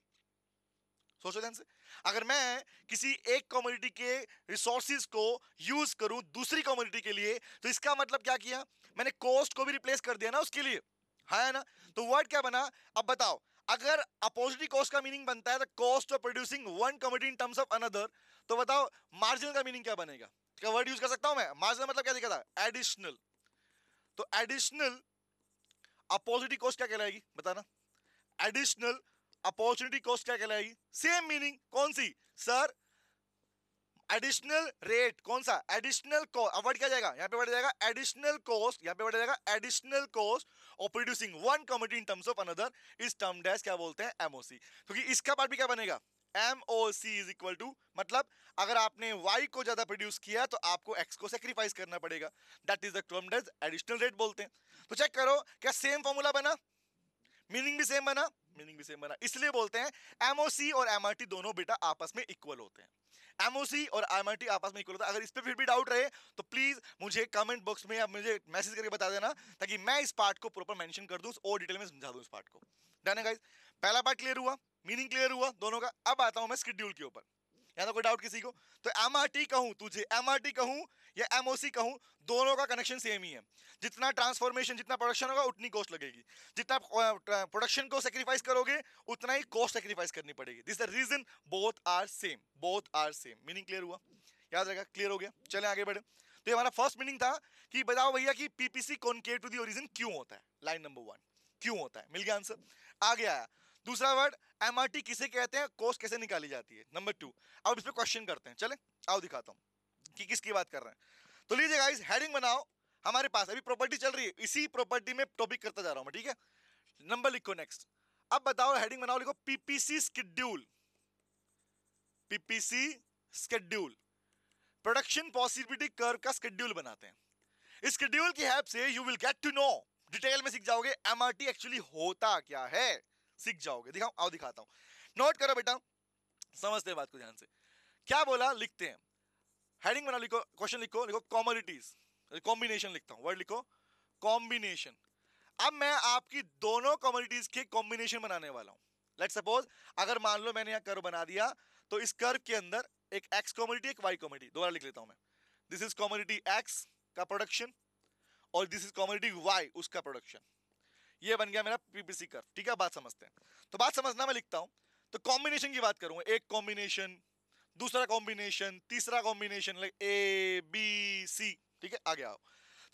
सोचो ध्यान से, अगर मैं किसी एक कमोडिटी के रिसोर्सेज को यूज करूं दूसरी कमोडिटी के लिए, तो इसका मतलब क्या किया, मैंने कॉस्ट को भी रिप्लेस कर दिया ना उसके लिए, है ना। तो वर्ड क्या बना? अब बताओ, अगर अपॉर्चुनिटी कॉस्ट का मीनिंग बनता है the cost of producing one commodity in terms of another, तो बताओ मार्जिनल का मीनिंग क्या बनेगा? क्या वर्ड यूज कर सकता हूं मैं? मार्जिनल मतलब क्या दिखा था? एडिशनल। तो एडिशनल अपॉर्चुनिटी कॉस्ट क्या कहलाएगी बताना? एडिशनल अपॉर्चुनिटी कॉस्ट क्या कहलाएगी? सेम मीनिंग, कौन सी सर? एडिशनल रेट, कौन सा? Additional cost. वर्ड क्या जाएगा यहाँ पे? बढ़ जाएगा एडिशनल कॉस्ट, यहाँ पे बढ़ जाएगा additional cost of producing one commodity in terms of another is termed as, क्या बोलते हैं? एमओसी। क्योंकि इसका पार्ट भी क्या बनेगा? एमओसी इज इक्वल टू, मतलब अगर आपने वाई को ज्यादा प्रोड्यूस किया तो आपको एक्स को सेक्रीफाइस करना पड़ेगा, that is the termed as additional rate बोलते हैं। तो चेक करो क्या सेम फॉर्मूला बना, मीनिंग भी सेम बना, मीनिंग भी सेम बना। इसलिए बोलते हैं एमओसी और एमआरटी दोनों बेटा आपस में इक्वल होते हैं। एमओसी और एमआरटी आपस में इक्वल होता है। अगर इस पे फिर भी डाउट रहे तो प्लीज मुझे कमेंट बॉक्स में या मुझे मैसेज करके बता देना, ताकि मैं इस पार्ट को प्रॉपर मेंशन कर दूं और डिटेल में समझा दूं इस पार्ट को। डन है गाइस? पहला पार्ट क्लियर हुआ, मीनिंग क्लियर हुआ दोनों का। अब आता हूं मैं शेड्यूल के ऊपर। या तो कोई डाउट किसी को? तो एमआरटी कहूं तुझे, एमआरटी कहूं या एमओसी कहूं, दोनों का कनेक्शन सेम ही है। जितना ट्रांसफॉर्मेशन, जितना प्रोडक्शन होगा उतनी कॉस्ट लगेगी। जितना प्रोडक्शन को सेक्रीफाइस करोगे उतना ही कॉस्ट सेक्रीफाइस करनी पड़ेगी। This the reason both are same, both are same. Meaning clear हुआ? याद रहेगा, क्लियर हो गया। चलें आगे बढ़े। तो हमारा फर्स्ट मीनिंग था कि बताओ भैया कि PPC concave to the origin क्यों होता है। लाइन नंबर 1 क्यों होता है, मिल गया आंसर। आगे आया दूसरा वर्ड एमआरटी किसे कहते हैं, कॉस्ट कैसे निकाली जाती है। नंबर 2, अब इस पे क्वेश्चन करते हैं। चले आओ दिखाता हूं कि किसकी बात कर रहे हैं। तो लीजिए गाइस हेडिंग बनाओ। हमारे पास अभी प्रॉपर्टी चल रही है, इसी प्रॉपर्टी में टॉपिक करता जा रहा हूं मैं, ठीक है? नंबर लिखो नेक्स्ट। अब बताओ हेडिंग बनाओ, लिखो PPC schedule. PPC schedule production possibility curve का शेड्यूल बनाते हैं। इस शेड्यूल की हेल्प से you will get to know, detail में सीख जाओगे एमआरटी एक्चुअली होता क्या है, सीख जाओगे। दिखाओ, आओ दिखाता हूं। नोट करो बेटा, समझते हैं बात को ध्यान से। क्या बोला, लिखते हैं। हेडिंग बना, लिखो क्वेश्चन, लिखो कॉमोडिटीज, कॉम्बिनेशन लिखता हूं, वर्ड लिखो कॉम्बिनेशन। अब मैं आपकी दोनों कॉमोडिटीज के कॉम्बिनेशन बनाने वाला हूं। लेट्स सपोज अगर मान लो मैंने यहां कर्व बना दिया, तो इस कर्व के अंदर एक एक्स कॉमोडिटी एक वाई कॉमोडिटी, दोबारा लिख लेता हूं मैं। दिस इज कॉमोडिटी एक्स का प्रोडक्शन और दिस इज कॉमोडिटी वाई उसका प्रोडक्शन। ये बन गया मेरा पीपीसी कर्व, ठीक है? बात समझते हैं। तो बात समझना, मैं लिखता हूं। तो कॉम्बिनेशन की बात करूंगा, एक कॉम्बिनेशन, दूसरा कॉम्बिनेशन, तीसरा combination, like A B C, ठीक है? आगे आओ।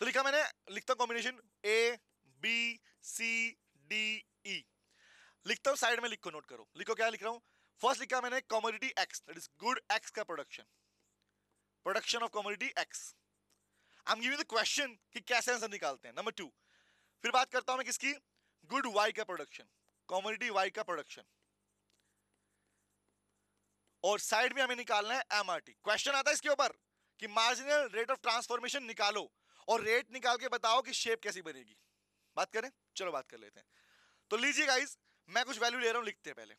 तो लिखा मैंने, लिखता हूं combination A B C D E. लिखता हूं, साइड में लिखो, नोट करो। लिखो क्या लिख रहा हूं। फर्स्ट लिखा मैंने commodity X, that is good X का production, production of commodity X. I am giving the question कि कैसे आंसर निकालते हैं। नंबर 2, फिर बात करता हूं मैं किसकी, गुड वाई का प्रोडक्शन, कॉमोडिटी वाई का प्रोडक्शन, और साइड में हमें निकालना है एमआरटी। क्वेश्चन आता है इसके ऊपर कि मार्जिनल रेट ऑफ ट्रांसफॉर्मेशन निकालो और रेट निकाल के बताओ कि शेप कैसी बनेगी। बात करें, चलो बात कर लेते हैं। तो लीजिए गाइस, मैं कुछ वैल्यू ले रहा हूं, लिखते हैं पहले।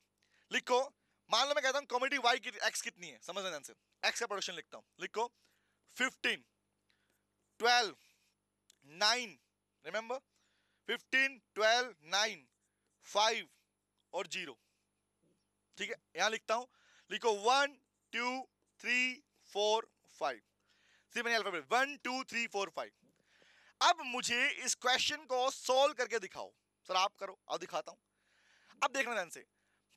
लिखो, मान लो मैं कहता हूं कॉमोडिटी वाई की एक्स कितनी है, समझना ध्यान से। एक्स का प्रोडक्शन लिखता हूं, लिखो 15 12 9, रिमेंबर 15 12 9 5 और 0, ठीक है? यहां लिखता हूं, लिखो 1 2 3 4 5, सिंपल अल्फाबेट 1 2 3 4 5। अब मुझे इस क्वेश्चन को सॉल्व करके दिखाओ। सर आप करो, अब दिखाता हूं। अब देखना ध्यान से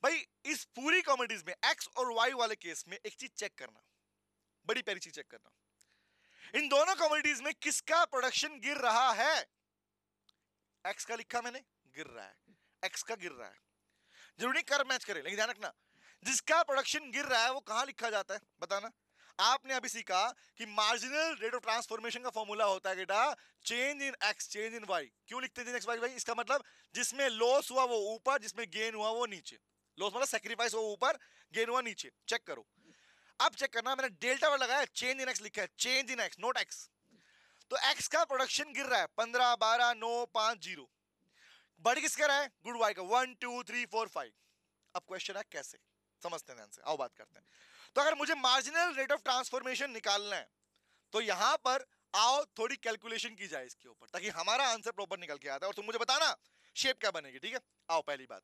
भाई, इस पूरी कॉमोडिटीज में एक्स और वाई वाले केस में एक चीज चेक करना, बड़ी प्यारी चीज चेक करना। इन दोनों कॉमोडिटीज में किसका प्रोडक्शन गिर रहा है? एक्स का लिखा मैंने, गिर रहा है। एक्स का गिर रहा है, जरूरी नहीं कर्व मैच करे, लेकिन ध्यान रखना जिसका प्रोडक्शन गिर रहा है वो कहां लिखा जाता है, बताना। आपने अभी सीखा कि मार्जिनल रेट ऑफ ट्रांसफॉर्मेशन का फॉर्मूला होता है बेटा change in X change in Y. क्यों लिखते हैं एक्स वाई वाई? इसका मतलब जिसमें लॉस हुआ वो ऊपर, जिसमें गेन हुआ वो नीचे। लॉस मतलब सेक्रीफाइस हुआ ऊपर, गेन हुआ नीचे। चेक करो, अब चेक करना, मैंने डेल्टा वर्ड लगाया, चेंज इन एक्स लिखा है, change in x naught x. तो एक्स का प्रोडक्शन गिर रहा है 15 12 9 5 0, बढ़ किसका रहा है? गुड वाई का 1 2 3 4 5। अब क्वेश्चन है कैसे, समझते हैं ध्यान से, आओ बात करते हैं। तो अगर मुझे मार्जिनल रेट ऑफ ट्रांसफॉर्मेशन निकालना है तो यहां पर आओ थोड़ी कैलकुलेशन की जाए इसके ऊपर, ताकि हमारा आंसर प्रॉपर निकल के आता है और तुम मुझे बताना शेप क्या बनेगी, ठीक है? आओ पहली बात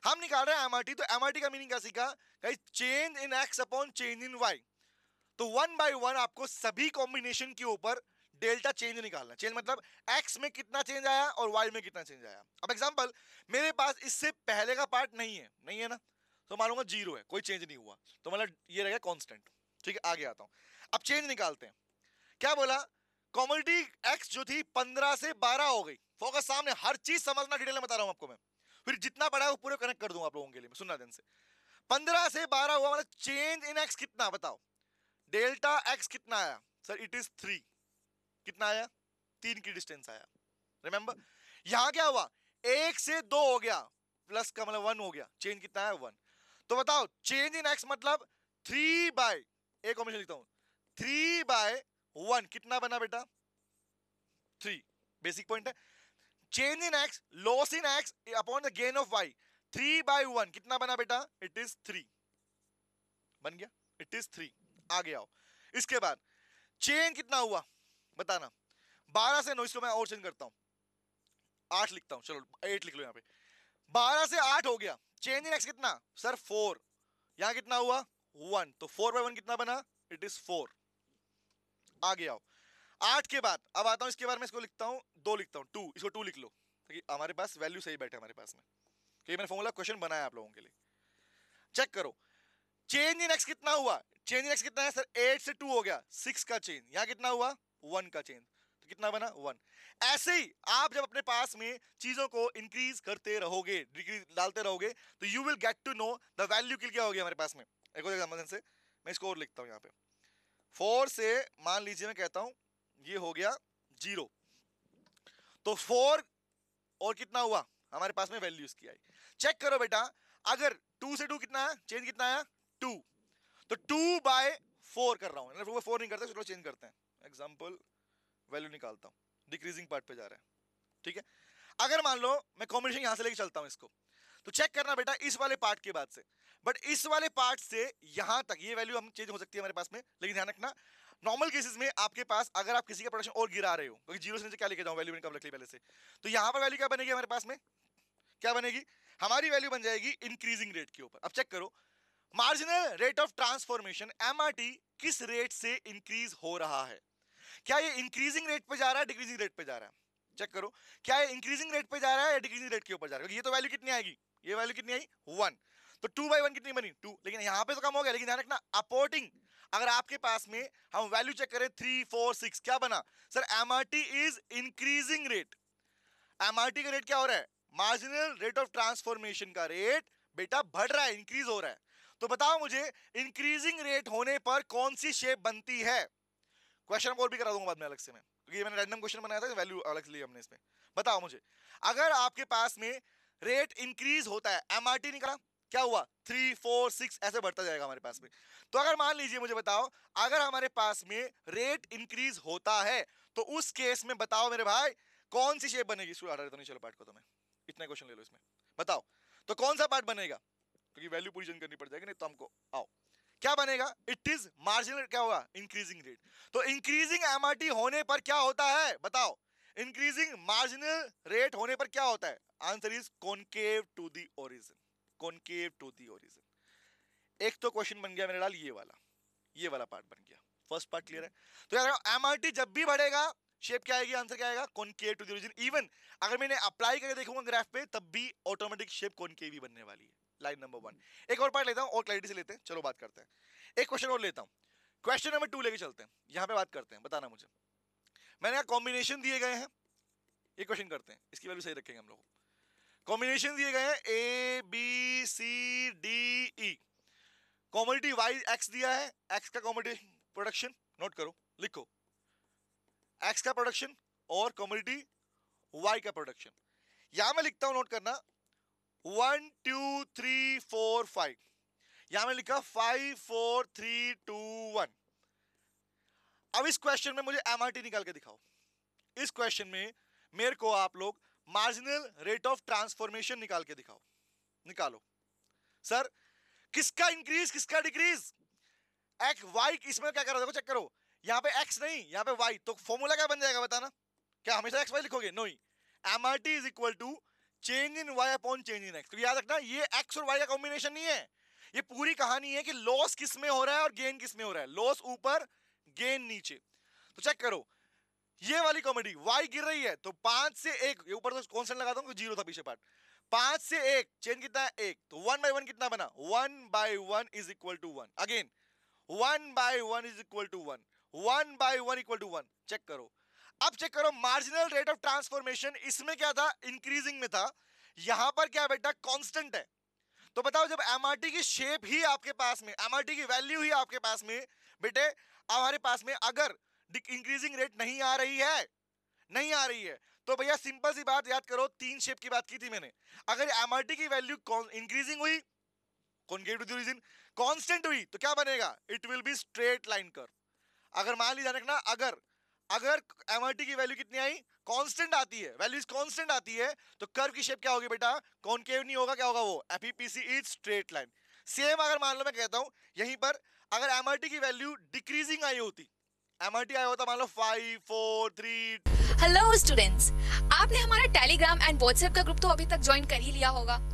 हम निकाल रहे हैं एमआरटी। तो एमआरटी का मीनिंग क्या सीखा guys? Change in X upon change in Y. तो 1 बाय 1 आपको सभी कॉम्बिनेशन के ऊपर डेल्टा चेंज निकालना। चेंज मतलब एक्स में कितना चेंज आया और वाई में कितना चेंज आया। अब एग्जांपल, मेरे पास इससे पहले का पार्ट नहीं है, नहीं है ना, तो मानूंगा 0 है, कोई चेंज नहीं हुआ, तो मतलब ये रहेगा कांस्टेंट, ठीक है? आगे आता हूं, अब चेंज निकालते हैं। क्या बोला? कॉमोडिटी एक्स जो थी 15 से 12 हो गई। फोकस सामने, हर चीज समझना, डिटेल में बता रहा हूं आपको मैं। फिर जितना पढ़ा है वो पूरे कनेक्ट कर दूंगा आप लोगों के लिए, सुनना ध्यान से। 15 से 12 हुआ मतलब चेंज इन एक्स कितना बताओ, डेल्टा एक्स कितना आया सर, इट इज 3। कितना आया, 3 की डिस्टेंस आया। रिमेंबर यहां क्या हुआ, 1 से 2 हो गया, प्लस का मतलब 1 हो गया, चेंज कितना है 1। तो बताओ चेंज इन एक्स मतलब 3 बाय, एक कॉम्बिनेशन लिखता हूं, 3 बाय 1 कितना बना बेटा 3। बेसिक पॉइंट है, change in X loss in X upon the gain of Y, 3 by 1 कितना बना बेटा, इट इज 3 बन गया, इट इज 3। आगे आओ, इसके बाद चेंज कितना हुआ बताना, 12 से 9, इसको मैं और चेंज करता हूं, 8 लिखता हूं, चलो 8 लिख लो यहां पे, 12 से 8 हो गया, चेंज इन एक्स कितना सर 4, यहां कितना हुआ 1, तो 4 बाय 1 कितना बना, इट इज 4। आगे आओ, 8 के बाद अब आता हूं इसके बाद मैं इसको लिखता हूं 2 लिखता हूं 2, इसको 2 लिख लो क्योंकि हमारे पास वैल्यू सही बैठे हमारे पास में, क्योंकि मैंने फॉर्मूला क्वेश्चन बनाया आप लोगों के लिए। चेक करो चेंज इन एक्स कितना हुआ, चेंज इन एक्स कितना है सर 8 से 2 हो गया, 6 का चेंज, यहां कितना हुआ 1 का चेंज, तो कितना बना 1। ऐसे ही आप जब अपने पास में चीजों को इंक्रीज करते रहोगे, डिग्री डालते रहोगे, तो you will get to know the value क्या हो गया हमारे पास में। एक और एग्जांपल से मैं इसको और लिखता हूं यहां पे, 4 से मान लीजिए मैं कहता हूं ये हो गया 0, तो 4 और कितना हुआ हमारे पास में वैल्यू इसकी आई। चेक करो बेटा अगर 2 से 2 कितना है, चेंज कितना आया 2, तो 2 बाय 4 कर रहा हूं, 4 नहीं करते, चलो चेंज करते हैं, एग्जांपल वैल्यू निकालता हूं, डिक्रीजिंग पार्ट पे जा रहा है, ठीक है। अगर मान लो मैं कॉम्बिनेशन यहां से लेके चलता हूं इसको, तो चेक करना बेटा इस वाले पार्ट के बाद से, बट इस वाले पार्ट से यहां तक ये वैल्यू हम चेंज हो सकती है हमारे पास में, लेकिन ध्यान रखना नॉर्मल केसेस में आपके पास अगर आप किसी का प्रोडक्शन और गिरा रहे हो, क्योंकि जीरो से नीचे क्या लेके जाऊं वैल्यू मैंने कब रख ली पहले से, तो यहां पर वैल्यू क्या बनेगी हमारे पास में, क्या बनेगी हमारी वैल्यू बन जाएगी इंक्रीजिंग रेट के ऊपर। अब चेक करो marginal rate of transformation MRT किस रेट से इंक्रीज हो रहा है, क्या ये इंक्रीजिंग रेट पे जा रहा है डिक्रीजिंग रेट पे जा रहा है, चेक करो क्या ये इंक्रीजिंग रेट पे जा रहा है या डिक्रीजिंग रेट के ऊपर जा रहा है, ये तो वैल्यू कितनी आएगी, ये वैल्यू कितनी आई 1, तो 2 बाई 1 कितनी बनी 2, लेकिन यहां पे तो कम हो गया, लेकिन ध्यान रखना अपोर्टिंग अगर आपके पास में हम वैल्यू चेक करें 3 4 6 क्या बना sir, MRT is increasing rate, MRT का रेट क्या हो रहा है, मार्जिनल रेट ऑफ ट्रांसफॉर्मेशन का रेट बेटा बढ़ रहा है, इंक्रीज हो रहा है। तो बताओ मुझे इंक्रीजिंग रेट होने पर कौन सी शेप बनती है, क्वेश्चन और भी करा दूंगा बाद में अलग से मैं, क्योंकि मैंने रैंडम क्वेश्चन बनाया था वैल्यू अलग से ली हमने इसमें। बताओ मुझे अगर आपके पास में रेट इंक्रीज होता है, एमआरटी निकला क्या हुआ 3 4 6 ऐसे बढ़ता जाएगा हमारे पास में, तो अगर मान लीजिए मुझे बताओ अगर हमारे पास में रेट इंक्रीज होता है तो उस केस में बताओ मेरे भाई कौन सी शेप बनेगी, इसको हटा देता हूं चलो पार्ट को, तो मैं इतना क्वेश्चन ले लो इसमें, बताओ तो कौन सा पार्ट बनेगा, क्योंकि वैल्यू पूरी करनी पड़ जाएगी नहीं तो हमको, आओ क्या बनेगा, इट इज मार्जिनल क्या होगा इंक्रीजिंग रेट, तो इंक्रीजिंग एमआरटी होने पर क्या होता है बताओ, इंक्रीजिंग मार्जिनल रेट होने पर क्या होता है, answer is concave to the origin, concave to the origin. एक तो क्वेश्चन बन गया मेरे लाल ये वाला पार्ट बन गया, फर्स्ट पार्ट क्लियर है। तो यार एमआरटी जब भी बढ़ेगा शेप क्या आएगी, आंसर क्या आएगा concave to the origin, even अगर मैंने अप्लाई करके देखूंगा ग्राफ पे तब भी ऑटोमेटिक शेप कॉनकेव ही बनने वाली है, लाइन नंबर 1। एक और पार्ट लेता हूं और क्लैरिटी से लेते हैं, चलो बात करते हैं, एक क्वेश्चन और लेता हूं, क्वेश्चन नंबर 2 लेके चलते हैं, यहां पे बात करते हैं, बताना मुझे मैंने कहा कॉम्बिनेशन दिए गए हैं, ये क्वेश्चन करते हैं, इसकी वैल्यू सही रखेंगे हम लोग, कॉम्बिनेशन दिए गए हैं A B C D E, commodity Y X दिया है, एक्स का कॉमोडिटी प्रोडक्शन नोट करो लिखो, एक्स का प्रोडक्शन और कॉमोडिटी वाई का प्रोडक्शन, यहां मैं लिखता हूं नोट करना 1 2 3 4 5, यहां मैं लिखा 5 4 3 2 1। अब इस क्वेश्चन में मुझे एमआरटी निकाल के दिखाओ, इस क्वेश्चन में मेरे को आप लोग मार्जिनल रेट ऑफ ट्रांसफॉर्मेशन निकाल के दिखाओ, निकालो सर किसका इंक्रीज किसका डिक्रीज, एक्स वाई इसमें क्या करो देखो चेक करो, यहां पे एक्स नहीं यहां पे वाई, तो फॉर्मूला क्या बन जाएगा बताना, क्या हमेशा एक्स वाई लिखोगे, नहीं, MRT is equal to change in Y upon change in X, तो याद रखना ये एक्स और वाई का कॉम्बिनेशन नहीं है, ये पूरी कहानी है कि लॉस किस में हो रहा है और गेन किस में हो रहा है, लॉस ऊपर गेन नीचे। तो चेक करो ये वाली कॉमेडी वाई गिर रही है तो 5 से 1, ये ऊपर तो कांस्टेंट लगा दूं जीरो था पीछे पार्ट, 5 से 1 चेंज कितना है 1, तो 1 बाय 1 कितना बना 1 by 1 is equal to 1, again 1 by 1 is equal to 1, 1 by 1 equal to 1। Check करो अब चेक करो मार्जिनल रेट ऑफ ट्रांसफॉर्मेशन इसमें क्या था इंक्रीजिंग में था, यहां पर क्या बेटा कांस्टेंट है। तो बताओ जब एमआरटी की शेप ही आपके पास में, एमआरटी की वैल्यू ही आपके पास में बेटे, हमारे पास में अगर इंक्रीजिंग रेट नहीं आ रही है, नहीं आ रही है, तो भैया सिंपल सी बात याद करो, तीन शेप की बात की थी मैंने। अगर एमआरटी की वैल्यू इंक्रीजिंग हुई, concave to the origin, constant हुई, तो क्या बनेगा, it will be straight line curve. अगर मान लीजिए रखना, अगर अगर एमआरटी की वैल्यू कितनी आई, कांस्टेंट आती है, वैल्यूज कांस्टेंट आती है, तो कर्व की शेप क्या होगी बेटा, कॉनकेव नहीं होगा, क्या होगा वो, एपीपीसी इज स्ट्रेट लाइन। सेम अगर मान लो मैं कहता हूं यहीं पर, अगर एमआरटी की वैल्यू डिक्रीजिंग आई होती, एमआरटी आया होता मान लो 5 4 3। हेलो स्टूडेंट्स, आपने हमारा टेलीग्राम एंड व्हाट्सएप का ग्रुप तो अभी तक ज्वाइन कर ही लिया होगा।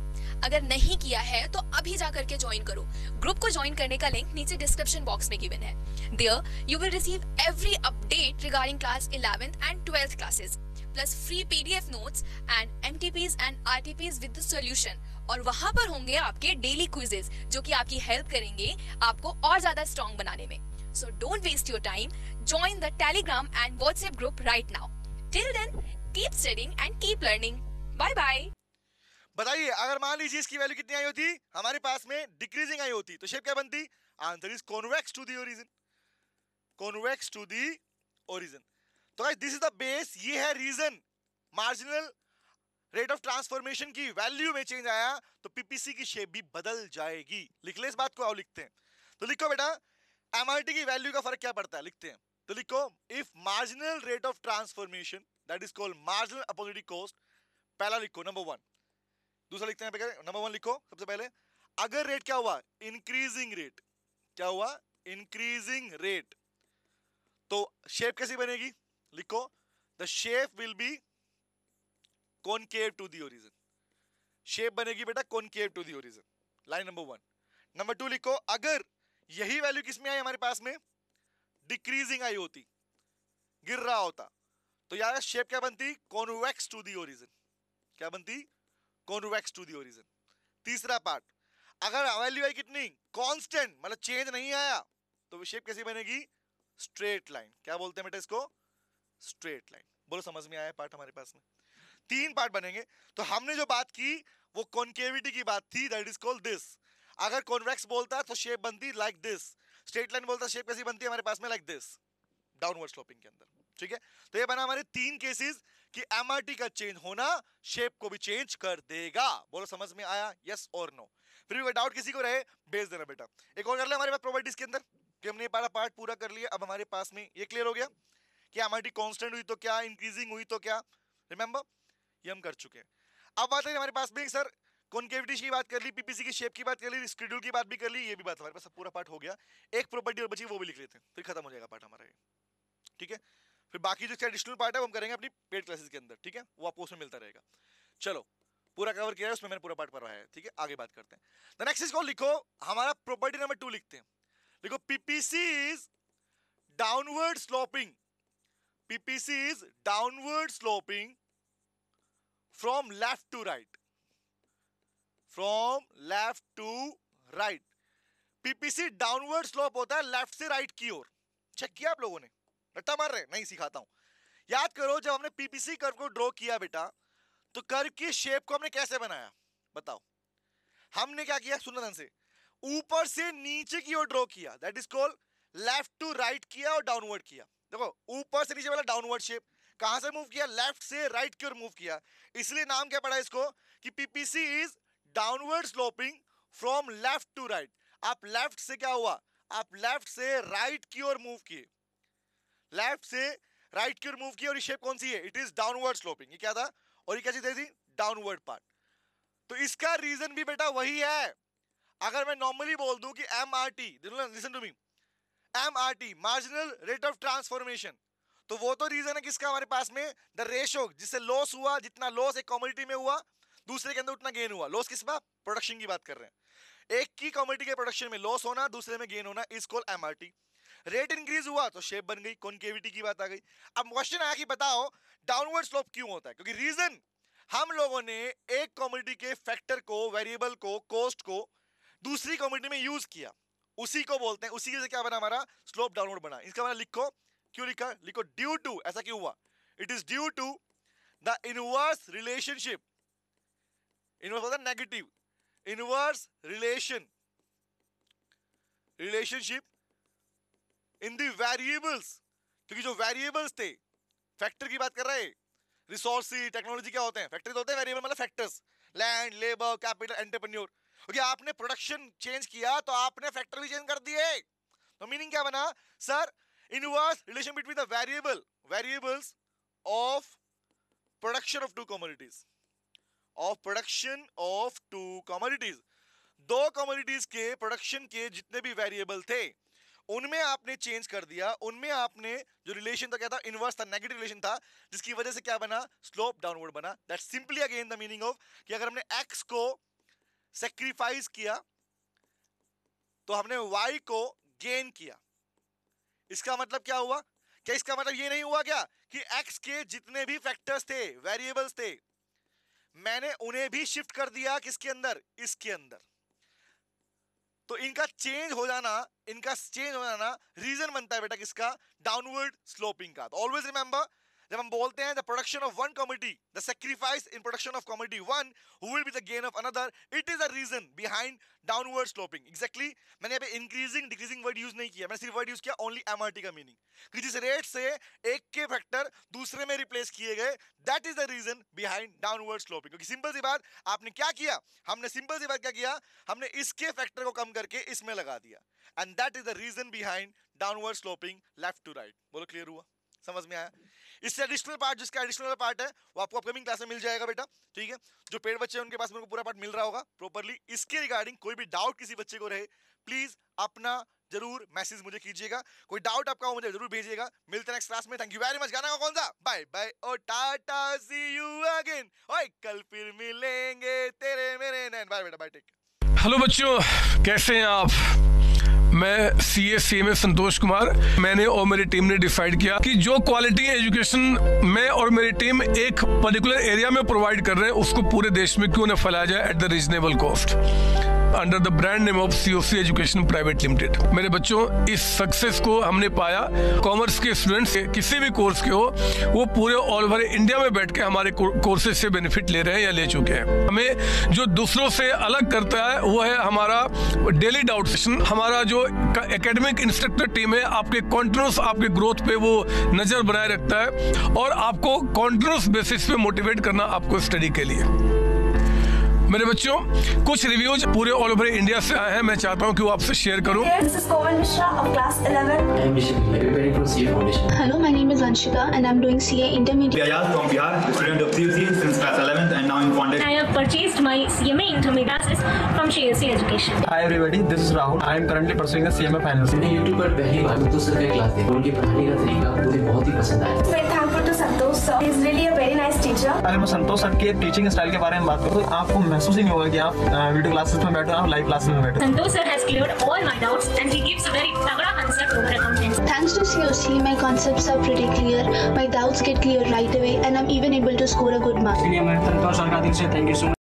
अगर नहीं किया है तो अभी जा करके ज्वाइन करो। ग्रुप को ज्वाइन करने का लिंक नीचे डिस्क्रिप्शन बॉक्स में गिवन है। There you will receive every update regarding class 11th and 12th classes plus free PDF notes and MTPs and RTPs with the solution. और वहां पर होंगे आपके डेली क्विजेस जो कि आपकी हेल्प करेंगे आपको और ज्यादा स्ट्रॉन्ग बनाने में। So don't waste your time. Join the Telegram and WhatsApp group right now. Till then, keep studying and keep learning. Bye bye. बताइए अगर मान लीजिए इसकी वैल्यू कितनी आई होती, हमारे पास में डिक्रीजिंग आई होती, तो शेप क्या बनती, answer is convex to the origin, convex to the origin. तो guys this is the base, ये है reason. Marginal rate of transformation की वैल्यू में चेंज आया तो पीपीसी की शेप भी बदल जाएगी। लिख ले इस बात को, आओ लिखते हैं। तो लिखो बेटा, एमआरटी की वैल्यू का फर्क क्या पड़ता है, लिखते हैं। तो लिखो, if marginal rate of transformation that is called marginal opportunity cost, पहला लिखो नंबर वन। दूसरा लिखते हैं नंबर वन लिखो सबसे पहले, अगर रेट क्या हुआ, इंक्रीजिंग रेट, क्या हुआ, इंक्रीजिंग रेट, तो शेप कैसी बनेगी, लिखो, the shape will be concave to the origin, shape बनेगी बेटा concave to the origin, line number one. Number two लिखो, अगर यही वैल्यू किसमें आई हमारे पास में, डिक्रीजिंग आई होती, गिर रहा होता, तो यार शेप क्या बनती, कॉन्वेक्स टू द ओरिजिन, क्या बनती, कॉन्वेक्स टू द ओरिजिन। तीसरा पार्ट, अगर वैल्यू आई कितनी, कांस्टेंट, मतलब चेंज नहीं आया, तो शेप कैसी बनेगी, स्ट्रेट लाइन, क्या बोलते हैं बेटा इसको, स्ट्रेट लाइन। बोलो समझ में आया पार्ट हमारे पास में, तीन पार्ट बनेंगे। तो हमने जो बात की वो कॉनकेविटी की बात थी, दैट इज कॉल्ड दिस। अगर कॉन्वेक्स बोलता तो शेप बनती लाइक दिस, स्ट्रेट लाइन बोलता शेप कैसी बनती है हमारे पास में, लाइक दिस, डाउनवर्ड स्लोपिंग के अंदर। ठीक है, तो ये बना हमारे तीन केसेस कि एमआरटी का चेंज होना शेप को भी चेंज कर देगा। बोलो समझ में आया, यस और नो। फिर भी कोई डाउट किसी को रहे भेज देना बेटा। एक और कर ले हमारे पास प्रॉपर्टीज के अंदर, कि हमने ये पार्ट पूरा कर लिया। अब हमारे पास में ये क्लियर हो गया कि एमआरटी कांस्टेंट हुई तो क्या, इंक्रीजिंग हुई तो क्या, रिमेंबर ये हम कर चुके हैं। अब बात है हमारे पास में सर, कॉनकेविटी की बात कर ली, पीपीसी की शेप की बात कर ली, शेड्यूल की बात भी कर ली, ये भी बात हमारे पास पूरा पार्ट हो गया। एक प्रॉपर्टी और बची, वो भी लिख लेते हैं, फिर खत्म हो जाएगा पार्ट हमारा ये। ठीक है, फिर बाकी जो एडिशनल पार्ट है वो हम करेंगे अपनी पेड क्लासेस के अंदर। ठीक है, वो आपको उसमें मिलता रहेगा। चलो पूरा कवर किया है, उसमें मैंने पूरा पार्ट पढ़ाया है। ठीक है, आगे बात करते हैं। द नेक्स्ट इसको लिखो, हमारा प्रॉपर्टी नंबर 2 लिखते हैं। लिखो, PPC is downward sloping, PPC is downward sloping from left to right, from left to right. PPC downward slope होता है लेफ्ट से राइट की ओर। चेक किया आप लोगों ने, रट्टा मार रहे, नहीं सिखाता हूं। याद करो, जब हमने पीपीसी कर्व को ड्रॉ किया बेटा, तो कर्व की शेप को हमने कैसे बनाया, बताओ। हमने क्या किया, सुनो ध्यान से, ऊपर से नीचे की ओर ड्रॉ किया, that is called left to right किया और डाउनवर्ड किया। देखो ऊपर से नीचे वाला डाउनवर्ड शेप, कहां से मूव किया, लेफ्ट से राइट की ओर मूव किया, इसलिए नाम क्या पड़ा इसको कि PPC is downward sloping from left to right. आप लेफ्ट से क्या हुआ, आप लेफ्ट से राइट की ओर मूव किए, लेफ्ट से राइट की ओर मूव किया, और ये शेप कौन सी है, इट इज डाउनवर्ड स्लोपिंग। ये क्या था, और ये क्या चीज थी, डाउनवर्ड पार्ट। तो इसका रीजन भी बेटा वही है। अगर मैं नॉर्मली बोल दूं कि MRT, listen to me, MRT marginal rate of transformation, तो वो तो रीजन है किसका हमारे पास में, द रेशो, जिससे लॉस हुआ, जितना लॉस एक कमोडिटी में हुआ दूसरे के अंदर उतना गेन हुआ। लॉस किसमें, प्रोडक्शन की बात कर रहे हैं। एक की कमोडिटी के प्रोडक्शन में लॉस होना, दूसरे में गेन होना, is called MRT. Rate increase हुआ तो शेप बन गई, कॉनकेविटी की बात आ गई। अब क्वेश्चन आया कि बताओ डाउनवर्ड स्लोप क्यों होता है, क्योंकि रीजन, हम लोगों ने एक कमोडिटी के फैक्टर को, वेरिएबल को, कॉस्ट को दूसरी कमोडिटी में यूज किया, उसी को बोलते हैं, उसी से क्या बना हमारा, स्लोप डाउनवर्ड बना। इसका मतलब लिखो, क्यों लिखा, लिखो ड्यू टू, ऐसा क्यों हुआ, it is due to the inverse relationship, inverse होता है negative, inverse relationship in the variables, क्योंकि जो वेरिएबल्स थे, फैक्टर की बात कर रहे हैं, रिसोर्सेज, टेक्नोलॉजी क्या होते हैं, फैक्टर तो होते हैं वेरिएबल, मतलब factors, land, labour, capital, entrepreneur. क्योंकि आपने प्रोडक्शन चेंज किया तो आपने फैक्टर भी चेंज कर दिए। तो मीनिंग क्या बना sir, inverse relation between the variables of production of to commodities, दो कमोडिटीज के प्रोडक्शन के जितने भी वेरिएबल थे उनमें आपने चेंज कर दिया, उनमें आपने जो रिलेशन था क्या था, इनवर्स था, नेगेटिव रिलेशन था, जिसकी वजह से क्या बना, स्लोप डाउनवर्ड बना। That's simply again the meaning of कि अगर हमने x को सैक्रिफाइस किया तो हमने y को गेन किया। इसका मतलब क्या हुआ, क्या इसका मतलब ये नहीं हुआ क्या कि x के जितने भी फैक्टर्स थे, वेरिएबल्स थे, मैंने उन्हें भी शिफ्ट कर दिया किसके अंदर, इसके अंदर। तो इनका चेंज हो जाना रीजन बनता है बेटा किसका, डाउनवर्ड स्लोपिंग का। तो ऑलवेज रिमेंबर, जब हम बोलते हैं the production of one commodity, the sacrifice in production of commodity one who will be the gain of another, it is the reason behind downward sloping. Exactly मैंने यहाँ पे इंक्रीजिंग डिक्रीजिंग वर्ड यूज नहीं किया, मैंने सिर्फ वर्ड यूज किया ओनली एमआरटी का मीनिंग, कि जिस रेट से एक के फैक्टर दूसरे में रिप्लेस किए गए, that is the reason behind downward sloping. क्योंकि सिंपल सी बात, आपने क्या किया, हमने इसके फैक्टर को कम करके इसमें लगा दिया, and that is the reason behind downward sloping left to right. बोलो क्लियर हुआ, समझ में आया? इससे एडिशनल पार्ट, जिसका एडिशनल पार्ट है वो आपको अपकमिंग क्लास में मिल जाएगा बेटा, ठीक है। जो पेड बच्चे हैं उनके पास मेरे को पूरा पार्ट मिल रहा होगा प्रॉपर्ली। इसके रिगार्डिंग कोई भी डाउट किसी बच्चे को रहे, प्लीज अपना जरूर मैसेज मुझे कीजिएगा, कोई डाउट आपका हो मुझे जरूर भेजिएगा। मिलते हैं नेक्स्ट क्लास में, थैंक यू वेरी मच। गाना का कौन सा, बाय बाय और टाटा, सी यू अगेन, ओए कल फिर मिलेंगे तेरे मेरे नैन, बाय बेटा, बाय, टेक। हेलो बच्चों, कैसे हैं आप? मैं CA संतोष कुमार। मैंने और मेरी टीम ने डिसाइड किया कि जो क्वालिटी एजुकेशन मैं और मेरी टीम एक पर्टिकुलर एरिया में प्रोवाइड कर रहे हैं, उसको पूरे देश में क्यों न फैलाया जाए at the reasonable cost, under the brand name of COC education private limited. मेरे बच्चों, इस सक्सेस को हमने पाया, कॉमर्स के स्टूडेंट्स किसी भी कोर्स के हो, वो पूरे ऑल ओवर इंडिया में बैठ के हमारे कोर्सेज से बेनिफिट ले रहे हैं या ले चुके हैं। हमें जो दूसरों से अलग करता है वो है हमारा डेली डाउट सेशन। हमारा जो एकेडमिक इंस्ट्रक्टर टीम है, आपके कॉन्टिन्यूस आपके ग्रोथ पे वो नजर बनाए रखता है और आपको कॉन्टिन्यूस बेसिस पे मोटिवेट करना आपको स्टडी के लिए। मेरे बच्चों, कुछ रिव्यूज पूरे ऑल ओवर इंडिया से आए हैं, मैं चाहता हूं कि वो आपसे शेयर करूं। This is Komal Mishra of class 11. I am Vishal, preparing for CA Foundation. Hello, my name is Vanshika and I'm doing CA Intermediate. Ayaz from Bihar, student of COC since class 11th and now in Foundation. I have purchased my CMA Intermediate classes from COC Education. Hi everybody, this is Rahul. I am currently pursuing the CMA Finance. मैंने YouTube पर पहली बार संतोष सर का क्लास देखा, उनके पढ़ाने का तरीका मुझे बहुत ही पसंद आया। Very thankful to Santosh sir. He is really a very nice teacher. अगर मैं संतोष सर के टीचिंग स्टाइल के बारे में बात करूँ तो आपको महसूस ही नहीं होगा कि आप वीडियो क्लासेस में बैठे हो, आप लाइव क्लासेस में बैठे हो। Santosh sir has cleared all my doubts and he gives a very tagda concept over accounting. Thanks to COC, my concepts are pretty clear, my doubts get clear right away and I'm even able to score a good mark. इसलिए मैं संतोष सर का दिल से थैंक यू सो मच।